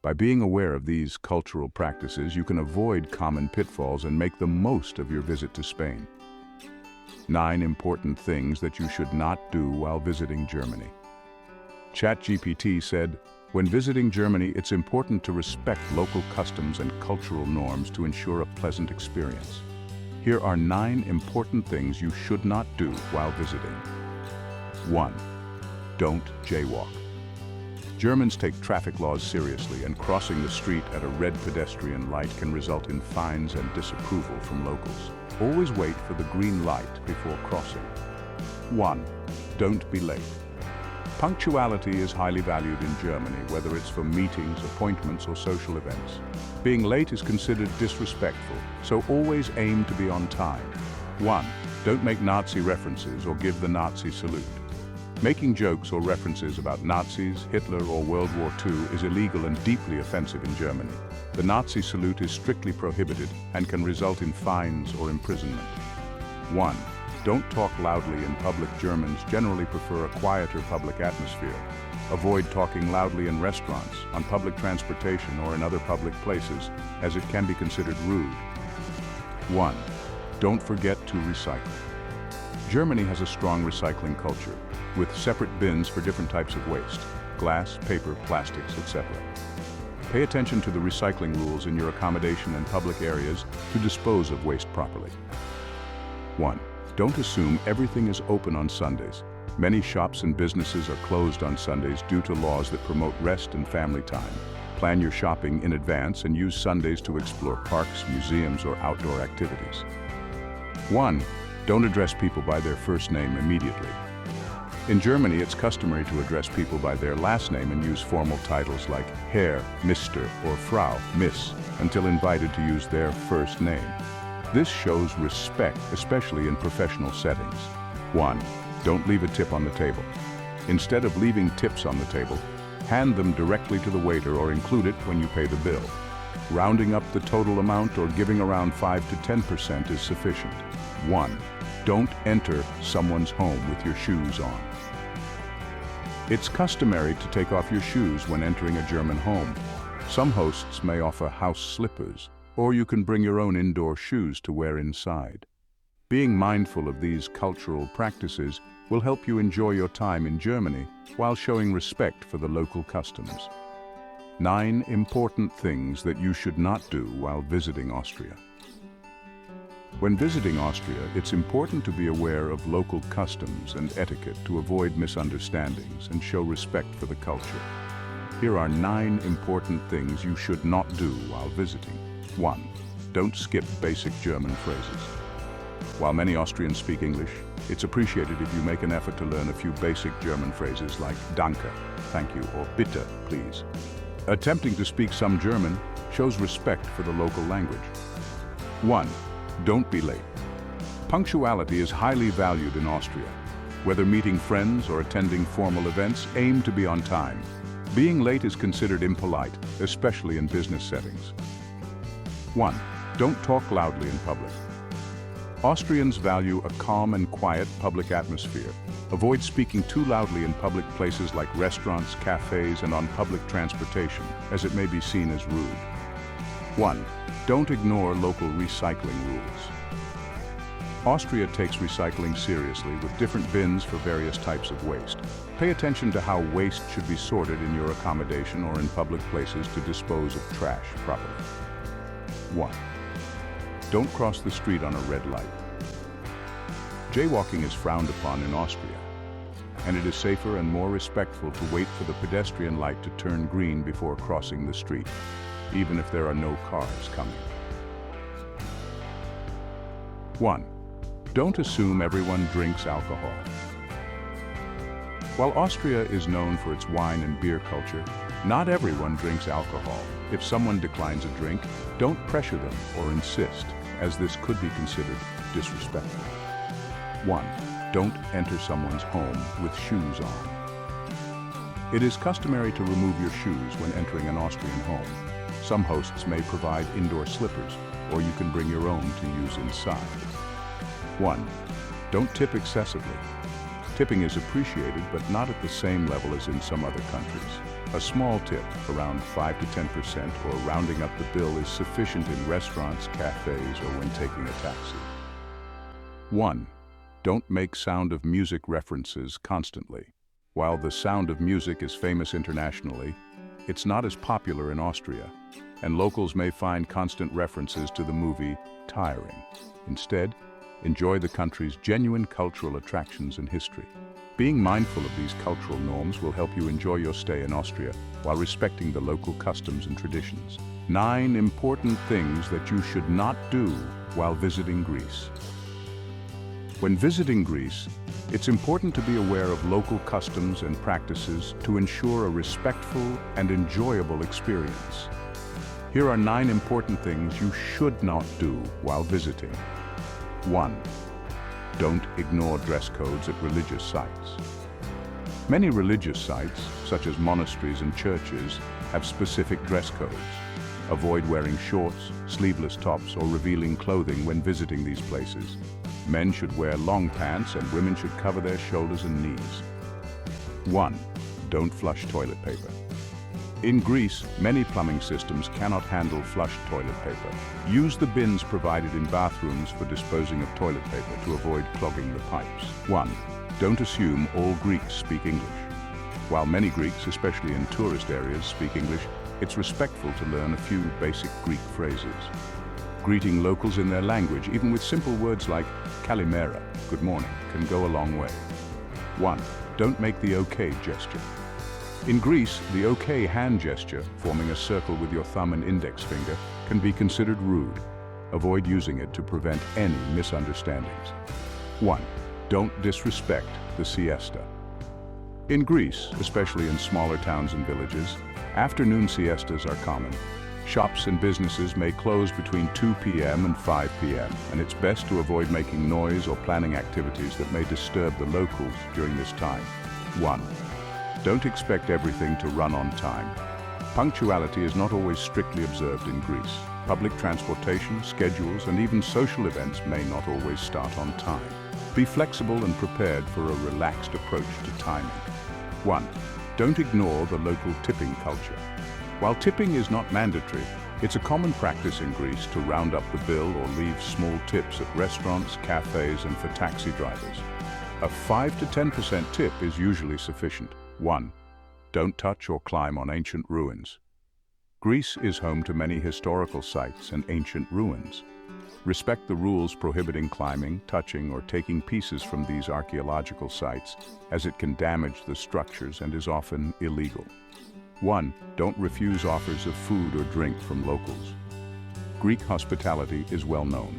By being aware of these cultural practices, you can avoid common pitfalls and make the most of your visit to Spain. 9 important things that you should not do while visiting Germany. ChatGPT said, when visiting Germany, it's important to respect local customs and cultural norms to ensure a pleasant experience. Here are 9 important things you should not do while visiting. 1. Don't jaywalk. Germans take traffic laws seriously, and crossing the street at a red pedestrian light can result in fines and disapproval from locals. Always wait for the green light before crossing. 1. Don't be late. Punctuality is highly valued in Germany, whether it's for meetings, appointments, or social events. Being late is considered disrespectful, so always aim to be on time. 1. Don't make Nazi references or give the Nazi salute. Making jokes or references about Nazis, Hitler, or World War II is illegal and deeply offensive in Germany. The Nazi salute is strictly prohibited and can result in fines or imprisonment. 1. Don't talk loudly in public. Germans generally prefer a quieter public atmosphere. Avoid talking loudly in restaurants, on public transportation, or in other public places, as it can be considered rude. 1. Don't forget to recycle. Germany has a strong recycling culture, with separate bins for different types of waste: glass, paper, plastics, etc. Pay attention to the recycling rules in your accommodation and public areas to dispose of waste properly. 1. Don't assume everything is open on Sundays. Many shops and businesses are closed on Sundays due to laws that promote rest and family time. Plan your shopping in advance and use Sundays to explore parks, museums, or outdoor activities. 1. Don't address people by their first name immediately. In Germany, it's customary to address people by their last name and use formal titles like Herr, Mr., or Frau, Miss, until invited to use their first name. This shows respect, especially in professional settings. 1. Don't leave a tip on the table. Instead of leaving tips on the table, hand them directly to the waiter or include it when you pay the bill. Rounding up the total amount or giving around 5 to 10% is sufficient. 1. Don't enter someone's home with your shoes on. It's customary to take off your shoes when entering a German home. Some hosts may offer house slippers, or you can bring your own indoor shoes to wear inside. Being mindful of these cultural practices will help you enjoy your time in Germany while showing respect for the local customs. 9 important things that you should not do while visiting Austria. When visiting Austria, it's important to be aware of local customs and etiquette to avoid misunderstandings and show respect for the culture. Here are 9 important things you should not do while visiting. 1. Don't skip basic German phrases. While many Austrians speak English, it's appreciated if you make an effort to learn a few basic German phrases like danke, thank you, or bitte, please. Attempting to speak some German shows respect for the local language. 1. Don't be late. Punctuality is highly valued in Austria. Whether meeting friends or attending formal events, aim to be on time. Being late is considered impolite, especially in business settings. 1. Don't talk loudly in public. Austrians value a calm and quiet public atmosphere. Avoid speaking too loudly in public places like restaurants, cafes, and on public transportation, as it may be seen as rude. 1. Don't ignore local recycling rules. Austria takes recycling seriously, with different bins for various types of waste. Pay attention to how waste should be sorted in your accommodation or in public places to dispose of trash properly. 1. Don't cross the street on a red light. Jaywalking is frowned upon in Austria, and it is safer and more respectful to wait for the pedestrian light to turn green before crossing the street, even if there are no cars coming. 1. Don't assume everyone drinks alcohol. While Austria is known for its wine and beer culture, not everyone drinks alcohol. If someone declines a drink, don't pressure them or insist, as this could be considered disrespectful. 1. Don't enter someone's home with shoes on. It is customary to remove your shoes when entering an Austrian home. Some hosts may provide indoor slippers, or you can bring your own to use inside. 1. Don't tip excessively. Tipping is appreciated, but not at the same level as in some other countries. A small tip, around 5 to 10% or rounding up the bill, is sufficient in restaurants, cafes, or when taking a taxi. 1. Don't make Sound of Music references constantly. While The Sound of Music is famous internationally, it's not as popular in Austria, and locals may find constant references to the movie tiring. Instead, enjoy the country's genuine cultural attractions and history. Being mindful of these cultural norms will help you enjoy your stay in Austria while respecting the local customs and traditions. 9 important things that you should not do while visiting Greece. When visiting Greece, it's important to be aware of local customs and practices to ensure a respectful and enjoyable experience. Here are 9 important things you should not do while visiting. 1. Don't ignore dress codes at religious sites. Many religious sites, such as monasteries and churches, have specific dress codes. Avoid wearing shorts, sleeveless tops, or revealing clothing when visiting these places. Men should wear long pants and women should cover their shoulders and knees. 1. Don't flush toilet paper. In Greece, many plumbing systems cannot handle flushed toilet paper. Use the bins provided in bathrooms for disposing of toilet paper to avoid clogging the pipes. 1. Don't assume all Greeks speak English. While many Greeks, especially in tourist areas, speak English, it's respectful to learn a few basic Greek phrases. Greeting locals in their language, even with simple words like kalimera, good morning, can go a long way. 1. Don't make the OK gesture. In Greece, the OK hand gesture, forming a circle with your thumb and index finger, can be considered rude. Avoid using it to prevent any misunderstandings. 1. Don't disrespect the siesta. In Greece, especially in smaller towns and villages, afternoon siestas are common. Shops and businesses may close between 2 p.m. and 5 p.m., and it's best to avoid making noise or planning activities that may disturb the locals during this time. 1. Don't expect everything to run on time. Punctuality is not always strictly observed in Greece. Public transportation, schedules, and even social events may not always start on time. Be flexible and prepared for a relaxed approach to timing. 1. Don't ignore the local tipping culture. While tipping is not mandatory, it's a common practice in Greece to round up the bill or leave small tips at restaurants, cafes, and for taxi drivers. A 5 to 10% tip is usually sufficient. 1. Don't touch or climb on ancient ruins. Greece is home to many historical sites and ancient ruins. Respect the rules prohibiting climbing, touching, or taking pieces from these archaeological sites, as it can damage the structures and is often illegal. 1. Don't refuse offers of food or drink from locals. Greek hospitality is well known,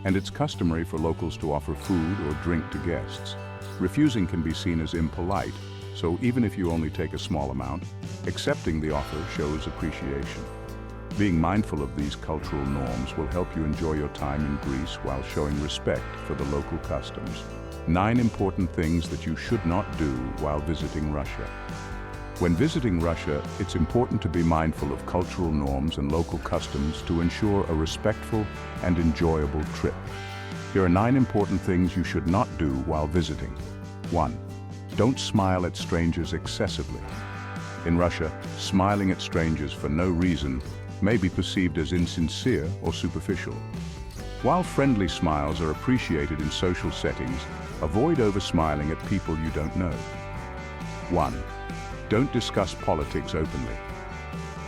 and it's customary for locals to offer food or drink to guests. Refusing can be seen as impolite, so even if you only take a small amount, accepting the offer shows appreciation. Being mindful of these cultural norms will help you enjoy your time in Greece while showing respect for the local customs. 9 important things that you should not do while visiting Russia. When visiting Russia, it's important to be mindful of cultural norms and local customs to ensure a respectful and enjoyable trip. Here are 9 important things you should not do while visiting. 1. Don't smile at strangers excessively. In Russia, smiling at strangers for no reason may be perceived as insincere or superficial. While friendly smiles are appreciated in social settings, avoid over-smiling at people you don't know. 1. Don't discuss politics openly.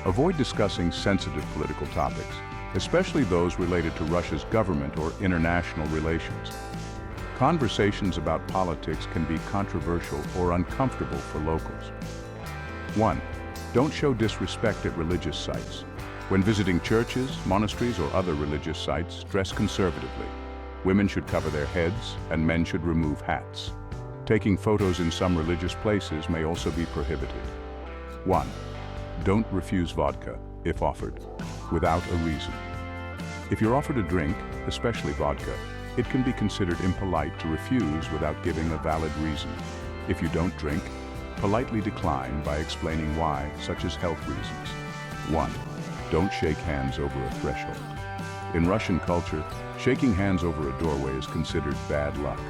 Avoid discussing sensitive political topics, especially those related to Russia's government or international relations. Conversations about politics can be controversial or uncomfortable for locals. 1. Don't show disrespect at religious sites. When visiting churches, monasteries, or other religious sites, dress conservatively. Women should cover their heads, and men should remove hats. Taking photos in some religious places may also be prohibited. 1. Don't refuse vodka, if offered, without a reason. If you're offered a drink, especially vodka, it can be considered impolite to refuse without giving a valid reason. If you don't drink, politely decline by explaining why, such as health reasons. 1. Don't shake hands over a threshold. In Russian culture, shaking hands over a doorway is considered bad luck.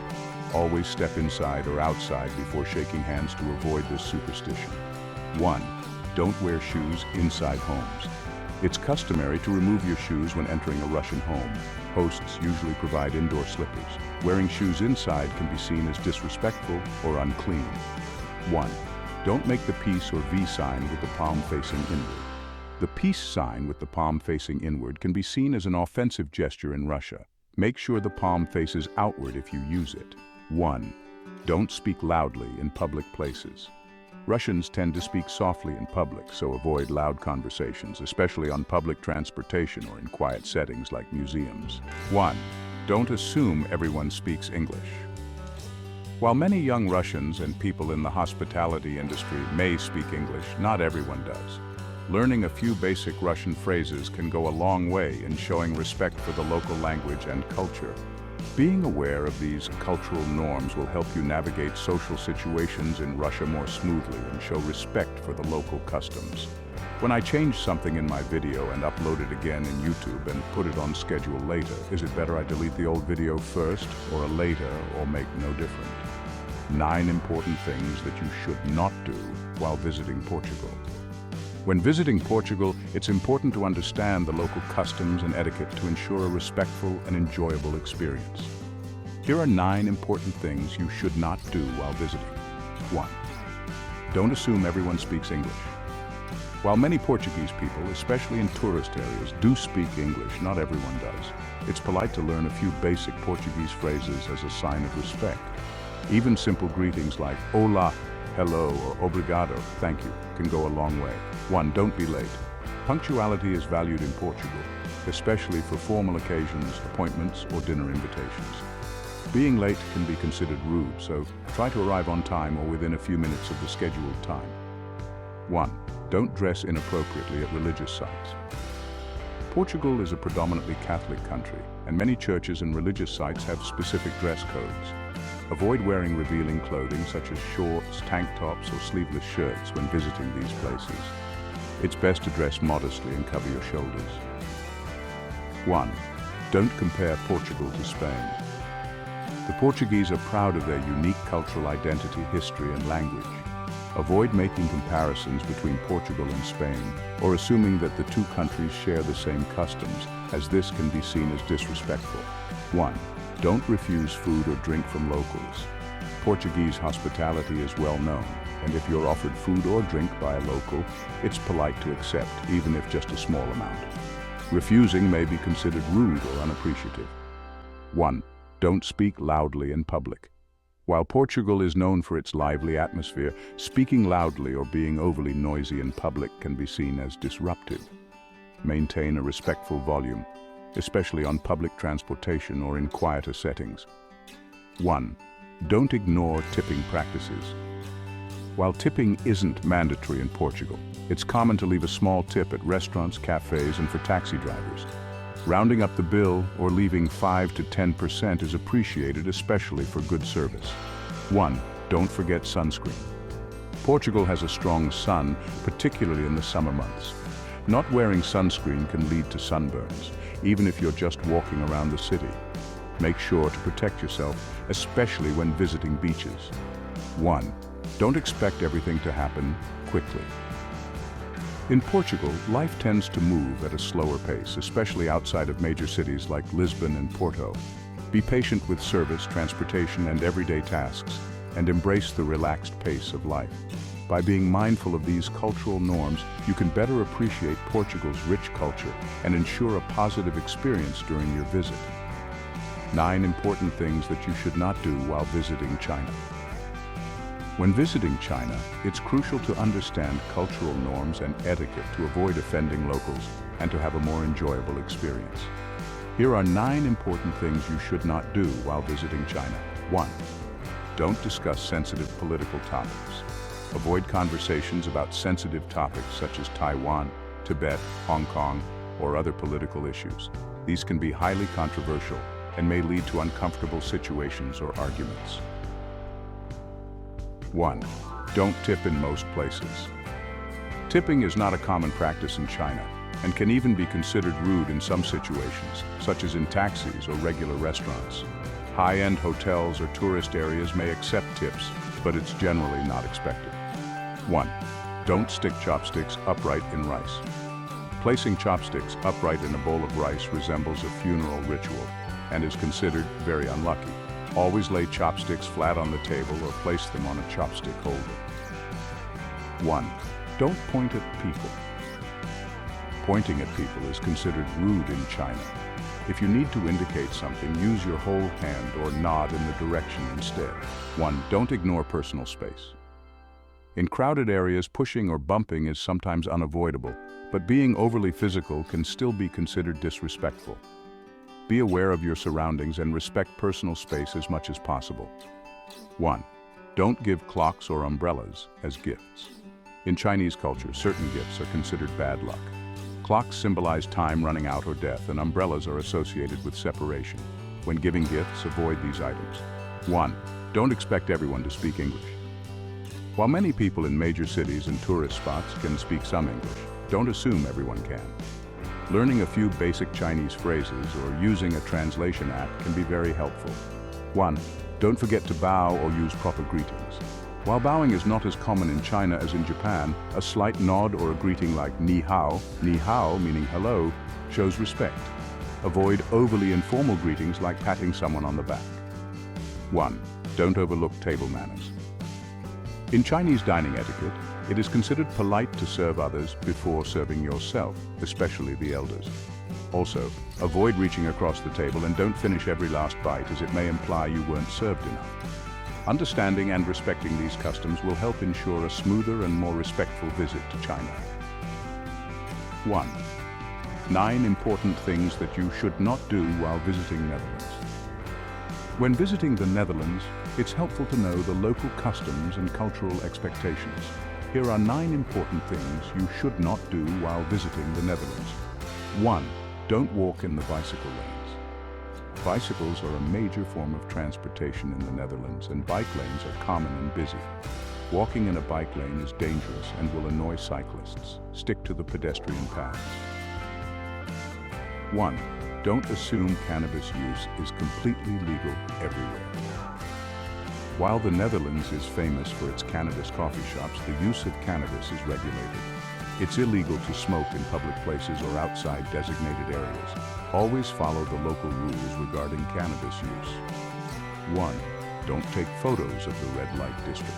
Always step inside or outside before shaking hands to avoid this superstition. 1. Don't wear shoes inside homes. It's customary to remove your shoes when entering a Russian home. Hosts usually provide indoor slippers. Wearing shoes inside can be seen as disrespectful or unclean. 1. Don't make the peace or V sign with the palm facing inward. The peace sign with the palm facing inward can be seen as an offensive gesture in Russia. Make sure the palm faces outward if you use it. 1. Don't speak loudly in public places. Russians tend to speak softly in public, so avoid loud conversations, especially on public transportation or in quiet settings like museums. 1. Don't assume everyone speaks English. While many young Russians and people in the hospitality industry may speak English, not everyone does. Learning a few basic Russian phrases can go a long way in showing respect for the local language and culture. Being aware of these cultural norms will help you navigate social situations in Russia more smoothly and show respect for the local customs. When I change something in my video and upload it again in YouTube and put it on schedule later, is it better I delete the old video first or a later or make no difference? 9 important things that you should not do while visiting Portugal. When visiting Portugal, it's important to understand the local customs and etiquette to ensure a respectful and enjoyable experience. Here are 9 important things you should not do while visiting. 1. Don't assume everyone speaks English. While many Portuguese people, especially in tourist areas, do speak English, not everyone does. It's polite to learn a few basic Portuguese phrases as a sign of respect. Even simple greetings like "Olá," "Hello," or "Obrigado," "Thank you," can go a long way. 1. Don't be late. Punctuality is valued in Portugal, especially for formal occasions, appointments, or dinner invitations. Being late can be considered rude, so try to arrive on time or within a few minutes of the scheduled time. 1. Don't dress inappropriately at religious sites. Portugal is a predominantly Catholic country, and many churches and religious sites have specific dress codes. Avoid wearing revealing clothing such as shorts, tank tops, or sleeveless shirts when visiting these places. It's best to dress modestly and cover your shoulders. 1. Don't compare Portugal to Spain. The Portuguese are proud of their unique cultural identity, history, and language. Avoid making comparisons between Portugal and Spain, or assuming that the two countries share the same customs, as this can be seen as disrespectful. 1. Don't refuse food or drink from locals. Portuguese hospitality is well known, and if you're offered food or drink by a local, it's polite to accept, even if just a small amount. Refusing may be considered rude or unappreciative. 1. Don't speak loudly in public. While Portugal is known for its lively atmosphere, speaking loudly or being overly noisy in public can be seen as disruptive. Maintain a respectful volume, especially on public transportation or in quieter settings. 1. Don't ignore tipping practices. While tipping isn't mandatory in Portugal, it's common to leave a small tip at restaurants, cafes, and for taxi drivers. Rounding up the bill or leaving 5 to 10% is appreciated, especially for good service. 1. Don't forget sunscreen. Portugal has a strong sun, particularly in the summer months. Not wearing sunscreen can lead to sunburns, even if you're just walking around the city. Make sure to protect yourself, especially when visiting beaches. 1. Don't expect everything to happen quickly. In Portugal, life tends to move at a slower pace, especially outside of major cities like Lisbon and Porto. Be patient with service, transportation, and everyday tasks, and embrace the relaxed pace of life. By being mindful of these cultural norms, you can better appreciate Portugal's rich culture and ensure a positive experience during your visit. 9 important things that you should not do while visiting China. When visiting China, it's crucial to understand cultural norms and etiquette to avoid offending locals and to have a more enjoyable experience. Here are 9 important things you should not do while visiting China. 1. Don't discuss sensitive political topics. Avoid conversations about sensitive topics such as Taiwan, Tibet, Hong Kong, or other political issues. These can be highly controversial and may lead to uncomfortable situations or arguments. 1. Don't tip in most places. Tipping is not a common practice in China and can even be considered rude in some situations, such as in taxis or regular restaurants. High-end hotels or tourist areas may accept tips, but it's generally not expected. 1. Don't stick chopsticks upright in rice. Placing chopsticks upright in a bowl of rice resembles a funeral ritual and is considered very unlucky. Always lay chopsticks flat on the table or place them on a chopstick holder. 1. Don't point at people. Pointing at people is considered rude in China. If you need to indicate something, use your whole hand or nod in the direction instead. 1. Don't ignore personal space. In crowded areas, pushing or bumping is sometimes unavoidable, but being overly physical can still be considered disrespectful. Be aware of your surroundings and respect personal space as much as possible. 1. Don't give clocks or umbrellas as gifts. In Chinese culture, certain gifts are considered bad luck. Clocks symbolize time running out or death, and umbrellas are associated with separation. When giving gifts, avoid these items. 1. Don't expect everyone to speak English. While many people in major cities and tourist spots can speak some English, don't assume everyone can. Learning a few basic Chinese phrases or using a translation app can be very helpful. 1. Don't forget to bow or use proper greetings. While bowing is not as common in China as in Japan, a slight nod or a greeting like ni hao meaning hello, shows respect. Avoid overly informal greetings like patting someone on the back. 1. Don't overlook table manners. In Chinese dining etiquette, it is considered polite to serve others before serving yourself, especially the elders. Also, avoid reaching across the table and don't finish every last bite, as it may imply you weren't served enough. Understanding and respecting these customs will help ensure a smoother and more respectful visit to China. 1. 9 important things that you should not do while visiting Netherlands. When visiting the Netherlands, it's helpful to know the local customs and cultural expectations. Here are 9 important things you should not do while visiting the Netherlands. 1. Don't walk in the bicycle lanes. Bicycles are a major form of transportation in the Netherlands, and bike lanes are common and busy. Walking in a bike lane is dangerous and will annoy cyclists. Stick to the pedestrian paths. 1. Don't assume cannabis use is completely legal everywhere. While the Netherlands is famous for its cannabis coffee shops, the use of cannabis is regulated. It's illegal to smoke in public places or outside designated areas. Always follow the local rules regarding cannabis use. 1. Don't take photos of the red light district.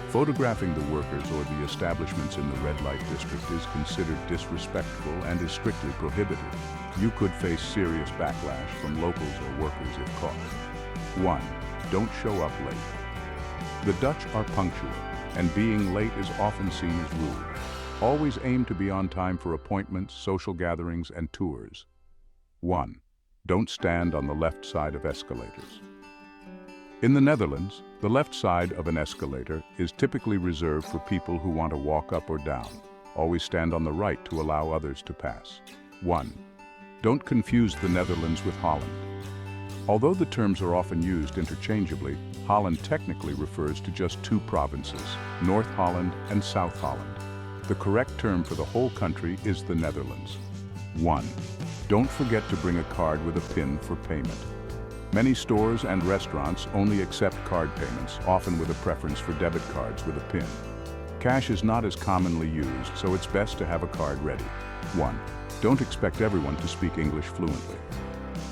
Photographing the workers or the establishments in the red light district is considered disrespectful and is strictly prohibited. You could face serious backlash from locals or workers if caught. 1. Don't show up late. The Dutch are punctual, and being late is often seen as rude. Always aim to be on time for appointments, social gatherings, and tours. 1. Don't stand on the left side of escalators. In the Netherlands, the left side of an escalator is typically reserved for people who want to walk up or down. Always stand on the right to allow others to pass. 1. Don't confuse the Netherlands with Holland. Although the terms are often used interchangeably, Holland technically refers to just 2 provinces, North Holland and South Holland. The correct term for the whole country is the Netherlands. 1. Don't forget to bring a card with a PIN for payment. Many stores and restaurants only accept card payments, often with a preference for debit cards with a PIN. Cash is not as commonly used, so it's best to have a card ready. 1. Don't expect everyone to speak English fluently.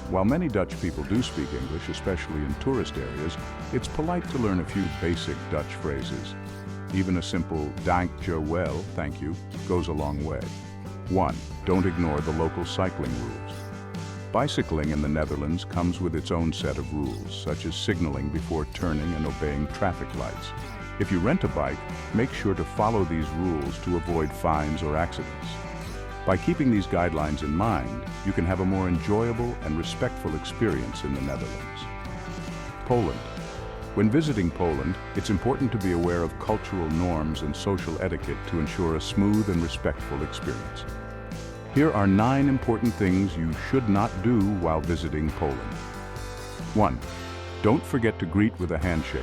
While many Dutch people do speak English, especially in tourist areas, it's polite to learn a few basic Dutch phrases. Even a simple dank je wel, thank you, goes a long way. 1. Don't ignore the local cycling rules. Bicycling in the Netherlands comes with its own set of rules, such as signaling before turning and obeying traffic lights. If you rent a bike, make sure to follow these rules to avoid fines or accidents. By keeping these guidelines in mind, you can have a more enjoyable and respectful experience in the Netherlands. Poland. When visiting Poland, it's important to be aware of cultural norms and social etiquette to ensure a smooth and respectful experience. Here are 9 important things you should not do while visiting Poland. 1. Don't forget to greet with a handshake.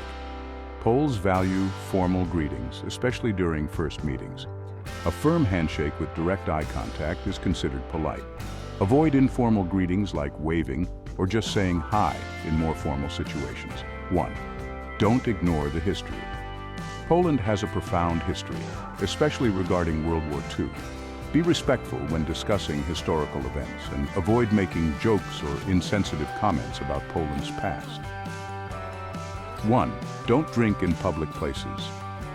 Poles value formal greetings, especially during first meetings. A firm handshake with direct eye contact is considered polite. Avoid informal greetings like waving, or just saying hi in more formal situations. 1. Don't ignore the history. Poland has a profound history, especially regarding World War II. Be respectful when discussing historical events and avoid making jokes or insensitive comments about Poland's past. 1. Don't drink in public places.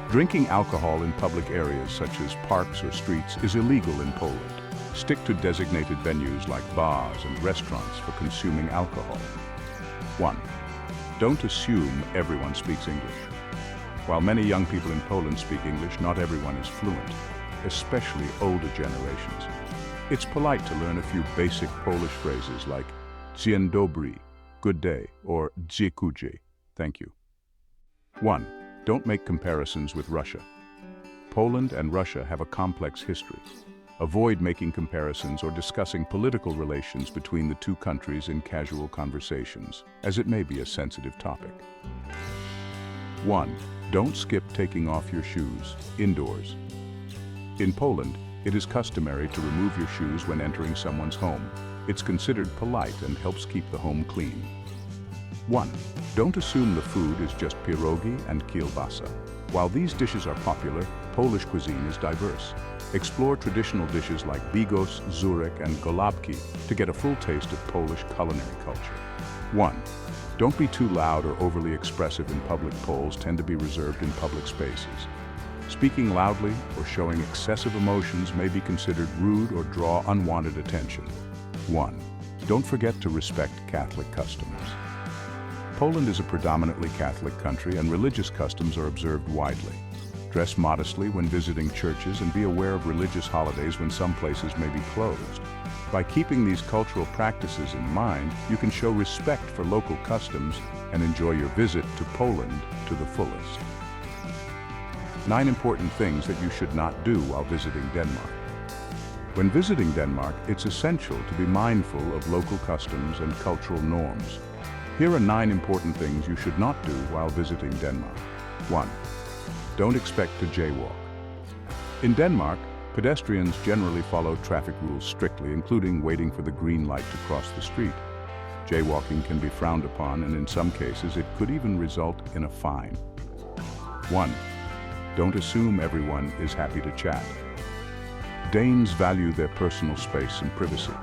Drinking alcohol in public areas such as parks or streets is illegal in Poland. Stick to designated venues like bars and restaurants for consuming alcohol. 1. Don't assume everyone speaks English. While many young people in Poland speak English, not everyone is fluent, especially older generations. It's polite to learn a few basic Polish phrases like dzień dobry, good day, or dziękuję, thank you. 1. Don't make comparisons with Russia. Poland and Russia have a complex history. Avoid making comparisons or discussing political relations between the two countries in casual conversations, as it may be a sensitive topic. 1. Don't skip taking off your shoes indoors. In Poland, it is customary to remove your shoes when entering someone's home. It's considered polite and helps keep the home clean. 1. Don't assume the food is just pierogi and kielbasa. While these dishes are popular, Polish cuisine is diverse. Explore traditional dishes like bigos, żurek, and golubki to get a full taste of Polish culinary culture. 1. Don't be too loud or overly expressive in public. Poles tend to be reserved in public spaces. Speaking loudly or showing excessive emotions may be considered rude or draw unwanted attention. 1. Don't forget to respect Catholic customs. Poland is a predominantly Catholic country and religious customs are observed widely. Dress modestly when visiting churches and be aware of religious holidays when some places may be closed. By keeping these cultural practices in mind, you can show respect for local customs and enjoy your visit to Poland to the fullest. 9 important things that you should not do while visiting Denmark. When visiting Denmark, it's essential to be mindful of local customs and cultural norms. Here are 9 important things you should not do while visiting Denmark. 1. Don't expect to jaywalk. In Denmark, pedestrians generally follow traffic rules strictly, including waiting for the green light to cross the street. Jaywalking can be frowned upon, and in some cases, it could even result in a fine. 1. Don't assume everyone is happy to chat. Danes value their personal space and privacy.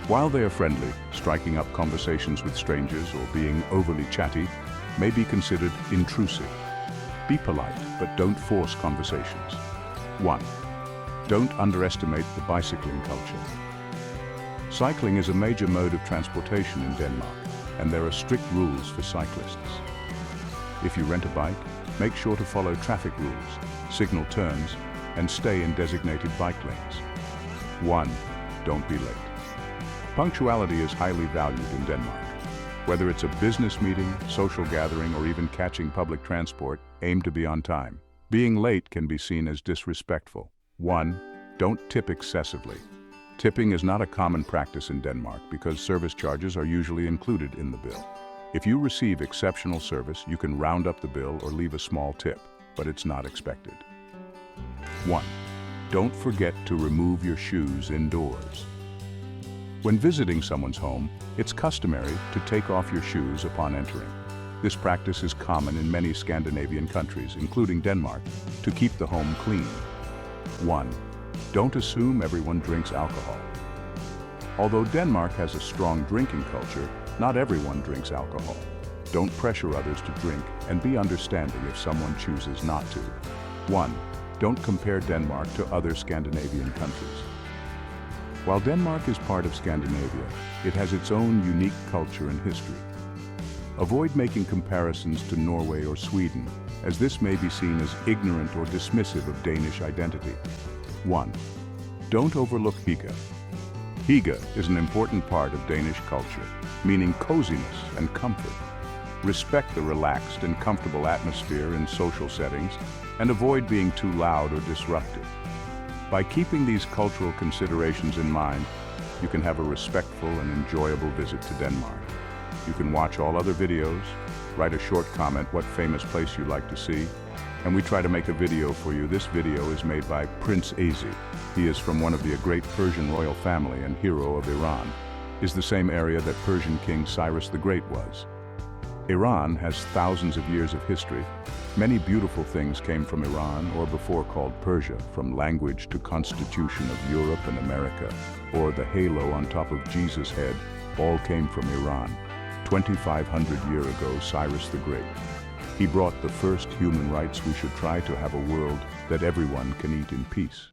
While they are friendly, striking up conversations with strangers or being overly chatty may be considered intrusive. Be polite, but don't force conversations. 1. Don't underestimate the bicycling culture. Cycling is a major mode of transportation in Denmark, and there are strict rules for cyclists. If you rent a bike, make sure to follow traffic rules, signal turns, and stay in designated bike lanes. 1. Don't be late. Punctuality is highly valued in Denmark. Whether it's a business meeting, social gathering, or even catching public transport, aim to be on time. Being late can be seen as disrespectful. 1. Don't tip excessively. Tipping is not a common practice in Denmark because service charges are usually included in the bill. If you receive exceptional service, you can round up the bill or leave a small tip, but it's not expected. 1. Don't forget to remove your shoes indoors. When visiting someone's home, it's customary to take off your shoes upon entering. This practice is common in many Scandinavian countries, including Denmark, to keep the home clean. 1. Don't assume everyone drinks alcohol. Although Denmark has a strong drinking culture, not everyone drinks alcohol. Don't pressure others to drink and be understanding if someone chooses not to. 1. Don't compare Denmark to other Scandinavian countries. While Denmark is part of Scandinavia, it has its own unique culture and history. Avoid making comparisons to Norway or Sweden, as this may be seen as ignorant or dismissive of Danish identity. 1. Don't overlook hygge. Hygge is an important part of Danish culture, meaning coziness and comfort. Respect the relaxed and comfortable atmosphere in social settings, and avoid being too loud or disruptive. By keeping these cultural considerations in mind, you can have a respectful and enjoyable visit to Denmark. You can watch all other videos, write a short comment what famous place you'd like to see, and we try to make a video for you. This video is made by Prince Aziz. He is from one of the great Persian royal family and hero of Iran. is the same area that Persian King Cyrus the Great was. Iran has thousands of years of history. Many beautiful things came from Iran, or before called Persia, from language to constitution of Europe and America, or the halo on top of Jesus' head, all came from Iran. 2,500 years ago, Cyrus the Great. He brought the first human rights. We should try to have a world that everyone can eat in peace.